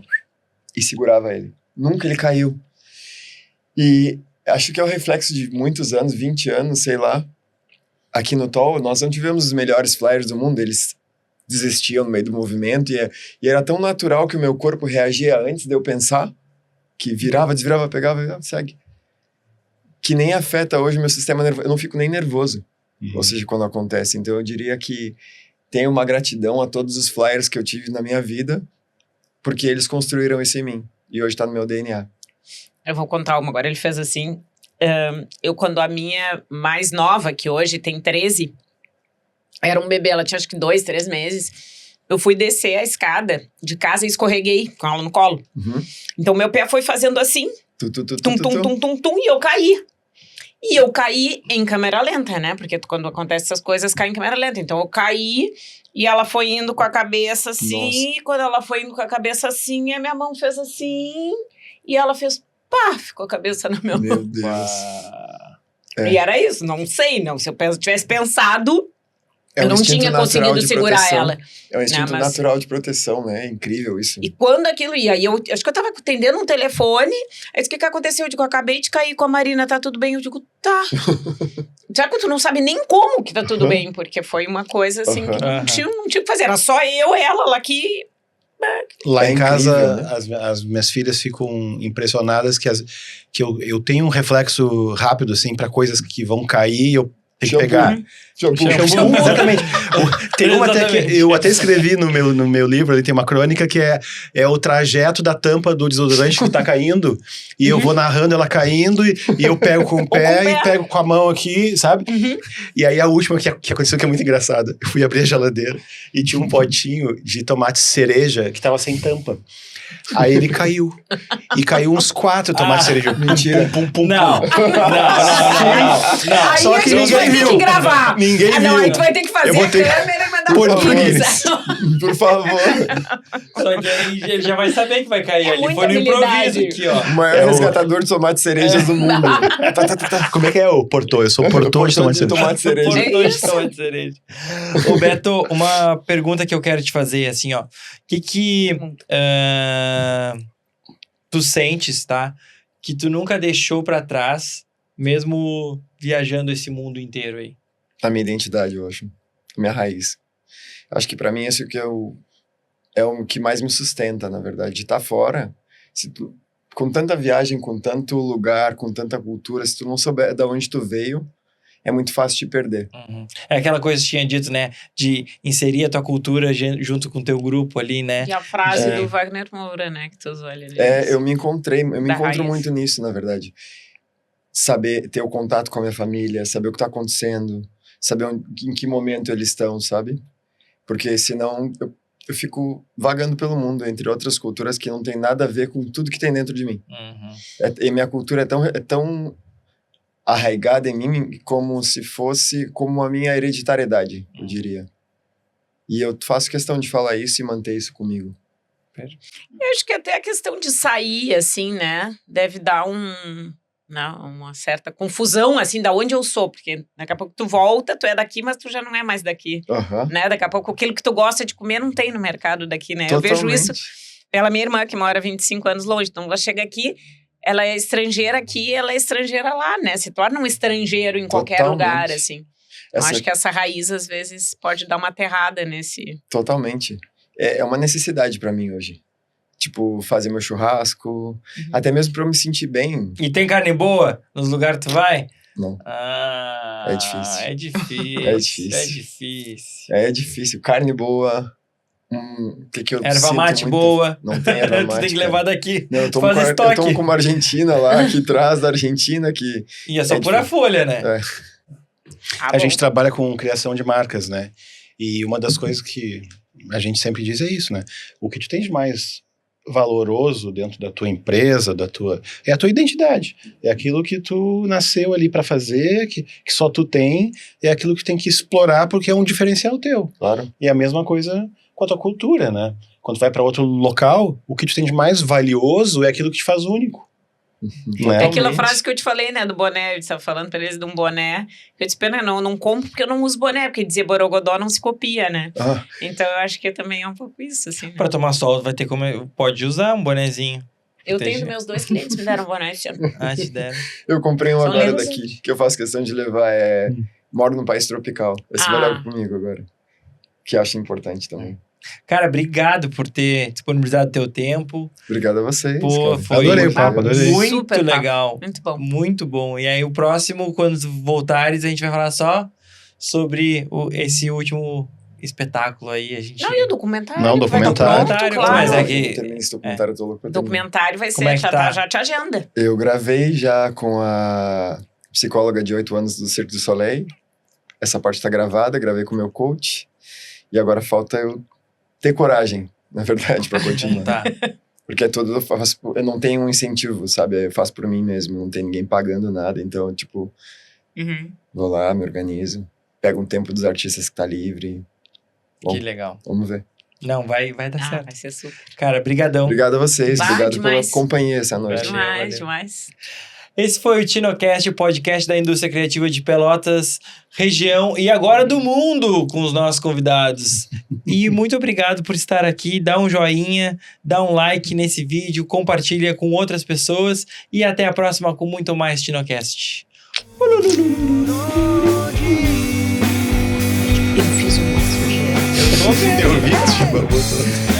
e segurava ele. Nunca ele caiu. E acho que é o reflexo de muitos anos, 20 anos, sei lá. Aqui no TOL, nós não tivemos os melhores flyers do mundo, eles desistiam no meio do movimento, e era tão natural que o meu corpo reagia antes de eu pensar, que virava, desvirava, pegava, segue. Que nem afeta hoje o meu sistema nervoso. Eu não fico nem nervoso, ou seja, quando acontece. Então eu diria que tenho uma gratidão a todos os flyers que eu tive na minha vida, porque eles construíram isso em mim, e hoje tá no meu DNA.
Eu vou contar uma agora. Ele fez assim, eu quando a minha mais nova, que hoje tem 13, era um bebê, ela tinha acho que 2, 3 meses, eu fui descer a escada de casa e escorreguei com ela no colo. Então meu pé foi fazendo assim, tum, e eu caí. E eu caí em câmera lenta, né? Porque quando acontece essas coisas, cai em câmera lenta. Então eu caí e ela foi indo com a cabeça assim. E quando ela foi indo com a cabeça assim, a minha mão fez assim. E ela fez pá, ficou a cabeça no meu...
Meu Deus.
E era isso, não sei, não. Se eu tivesse pensado,
É
eu
um
não
instinto
tinha
natural
conseguido
de
segurar
proteção.
ela.
É um instinto
mas-
natural de proteção, né? É incrível isso.
E quando aquilo ia, e eu acho que eu tava atendendo um telefone, aí o que aconteceu? Eu digo, acabei de cair com a Marina, tá tudo bem? Eu digo, tá. Já que tu não sabe nem como que tá tudo bem, porque foi uma coisa assim que não tinha o que fazer. Era só eu, ela aqui.
Lá
É
em casa,
incrível, né?
as minhas filhas ficam impressionadas que eu tenho um reflexo rápido, assim, para coisas que vão cair e eu tenho que pegar. Shampoo, exatamente. Tem uma até que eu até escrevi no meu livro, ali tem uma crônica que é o trajeto da tampa do desodorante que tá caindo, e eu vou narrando ela caindo, e eu pego com o pé e pego com a mão aqui, sabe? E aí a última que aconteceu, que é muito engraçada, eu fui abrir a geladeira e tinha um potinho de tomate cereja que tava sem tampa. Aí ele caiu. E caiu uns 4 tomates cereja.
Mentira.
Não.
Aí
Só
a
que
gente
ninguém
vai ter
viu.
que gravar.
Ninguém
Não, aí
viu.
tu vai ter que fazer
Eu vou
a
ter-
câmera e mandar
Por
pro
Guinness.
Por favor.
Só que aí ele já vai saber que vai cair
É
ali.
muita
Foi no
habilidade.
improviso aqui, ó.
O maior resgatador de tomates cerejas do mundo.
Como é que é o portô? Eu sou portô de tomate cereja.
tomate cereja.
Portão de tomate cereja. Ô, Beto, uma pergunta que eu quero te fazer, assim, ó. O que tu sentes, tá? Que tu nunca deixou pra trás, mesmo viajando esse mundo inteiro aí?
A minha identidade, eu acho. A minha raiz. Acho que pra mim esse que é o que mais me sustenta, na verdade. De estar fora, com tanta viagem, com tanto lugar, com tanta cultura, se tu não souber de onde tu veio, é muito fácil te perder.
É aquela coisa que tinha dito, né? De inserir a tua cultura junto com o teu grupo ali, né?
E a frase
É.
do Wagner Moura, né? Que tu usou ali.
Eu me encontro
raiz.
muito nisso, na verdade. Saber ter o contato com a minha família, saber o que tá acontecendo, saber em que momento eles estão, sabe? Porque senão eu fico vagando pelo mundo, entre outras culturas que não tem nada a ver com tudo que tem dentro de mim. E minha cultura é tão arraigada em mim como se fosse como a minha hereditariedade, eu diria. E eu faço questão de falar isso e manter isso comigo.
Eu acho que até a questão de sair, assim, né? Deve dar uma certa confusão, assim, da onde eu sou. Porque daqui a pouco tu volta, tu é daqui, mas tu já não é mais daqui. Né? Daqui a pouco aquilo que tu gosta de comer não tem no mercado daqui, né? Eu vejo isso pela minha irmã, que mora 25 anos longe. Então ela chega aqui, ela é estrangeira aqui, ela é estrangeira lá, né? Se torna um estrangeiro em qualquer lugar, assim. Eu acho que essa raiz, às vezes, pode dar uma aterrada nesse...
Totalmente. É uma necessidade pra mim hoje. Tipo, fazer meu churrasco, até mesmo pra eu me sentir bem.
E tem carne boa nos lugares que tu vai?
Não.
É
difícil.
É difícil.
É difícil.
É difícil.
É difícil. Carne boa. Que eu
Erva
sinto
mate
muito.
boa.
Não tem erva mate.
Tu tem que levar daqui.
Não, eu
Faz estoque.
tomo com uma argentina lá, que traz da Argentina, que...
E é só pura folha, né?
A gente trabalha com criação de marcas, né? E uma das coisas que a gente sempre diz é isso, né? O que tu tem de mais valoroso dentro da tua empresa, é a tua identidade. É aquilo que tu nasceu ali pra fazer, que só tu tem, é aquilo que tu tem que explorar porque é um diferencial teu.
Claro.
E a mesma coisa com a tua cultura, né? Quando tu vai pra outro local, o que tu tem de mais valioso é aquilo que te faz único.
É aquela frase que eu te falei, né, do boné, eu estava falando pra eles de um boné, eu disse, pena, não compro porque eu não uso boné, porque dizer borogodó não se copia, né? Então eu acho que também é um pouco isso, assim. Né?
Pra tomar sol, vai ter pode usar um bonezinho.
Eu tenho meus 2 clientes me deram boné esse ano.
Te deram.
Eu comprei um
São
agora
lindos.
daqui, que eu faço questão de levar, moro num país tropical. Esse vai levar comigo agora. Que acho importante também.
Cara, obrigado por ter disponibilizado teu tempo.
Obrigado a vocês.
Pô,
cara.
foi
Adorei o papo, adorei.
Muito
Super
legal.
Papo. Muito bom.
Muito bom. E aí, o próximo, quando voltares, a gente vai falar só sobre esse último espetáculo aí. A gente...
Não, e o documentário?
Não,
Vai estar
documentário.
pronto,
Mas
claro.
é que-
Eu terminei esse documentário, eu tô louco pra
O
terminar.
documentário vai
Como
ser,
é que tá?
já te agenda.
Eu gravei já com a psicóloga de 8 anos do Cirque du Soleil. Essa parte tá gravada, gravei com o meu coach. E agora falta eu ter coragem, na verdade, pra continuar.
Tá.
Porque eu não tenho um incentivo, sabe? Eu faço por mim mesmo, não tem ninguém pagando nada. Então, tipo, vou lá, me organizo. Pego um tempo dos artistas que tá livre.
Que legal.
Vamos ver.
Não, vai dar certo.
Vai ser super.
Cara, brigadão.
Obrigado a vocês, obrigado
demais.
pela companhia essa noite.
Valeu.
Demais.
Esse foi o TinoCast, o podcast da indústria criativa de Pelotas, região e agora do mundo com os nossos convidados. E muito obrigado por estar aqui. Dá um joinha, dá um like nesse vídeo, compartilha com outras pessoas e até a próxima com muito mais TinoCast.
Eu fiz um
Eu vi que te babou todo.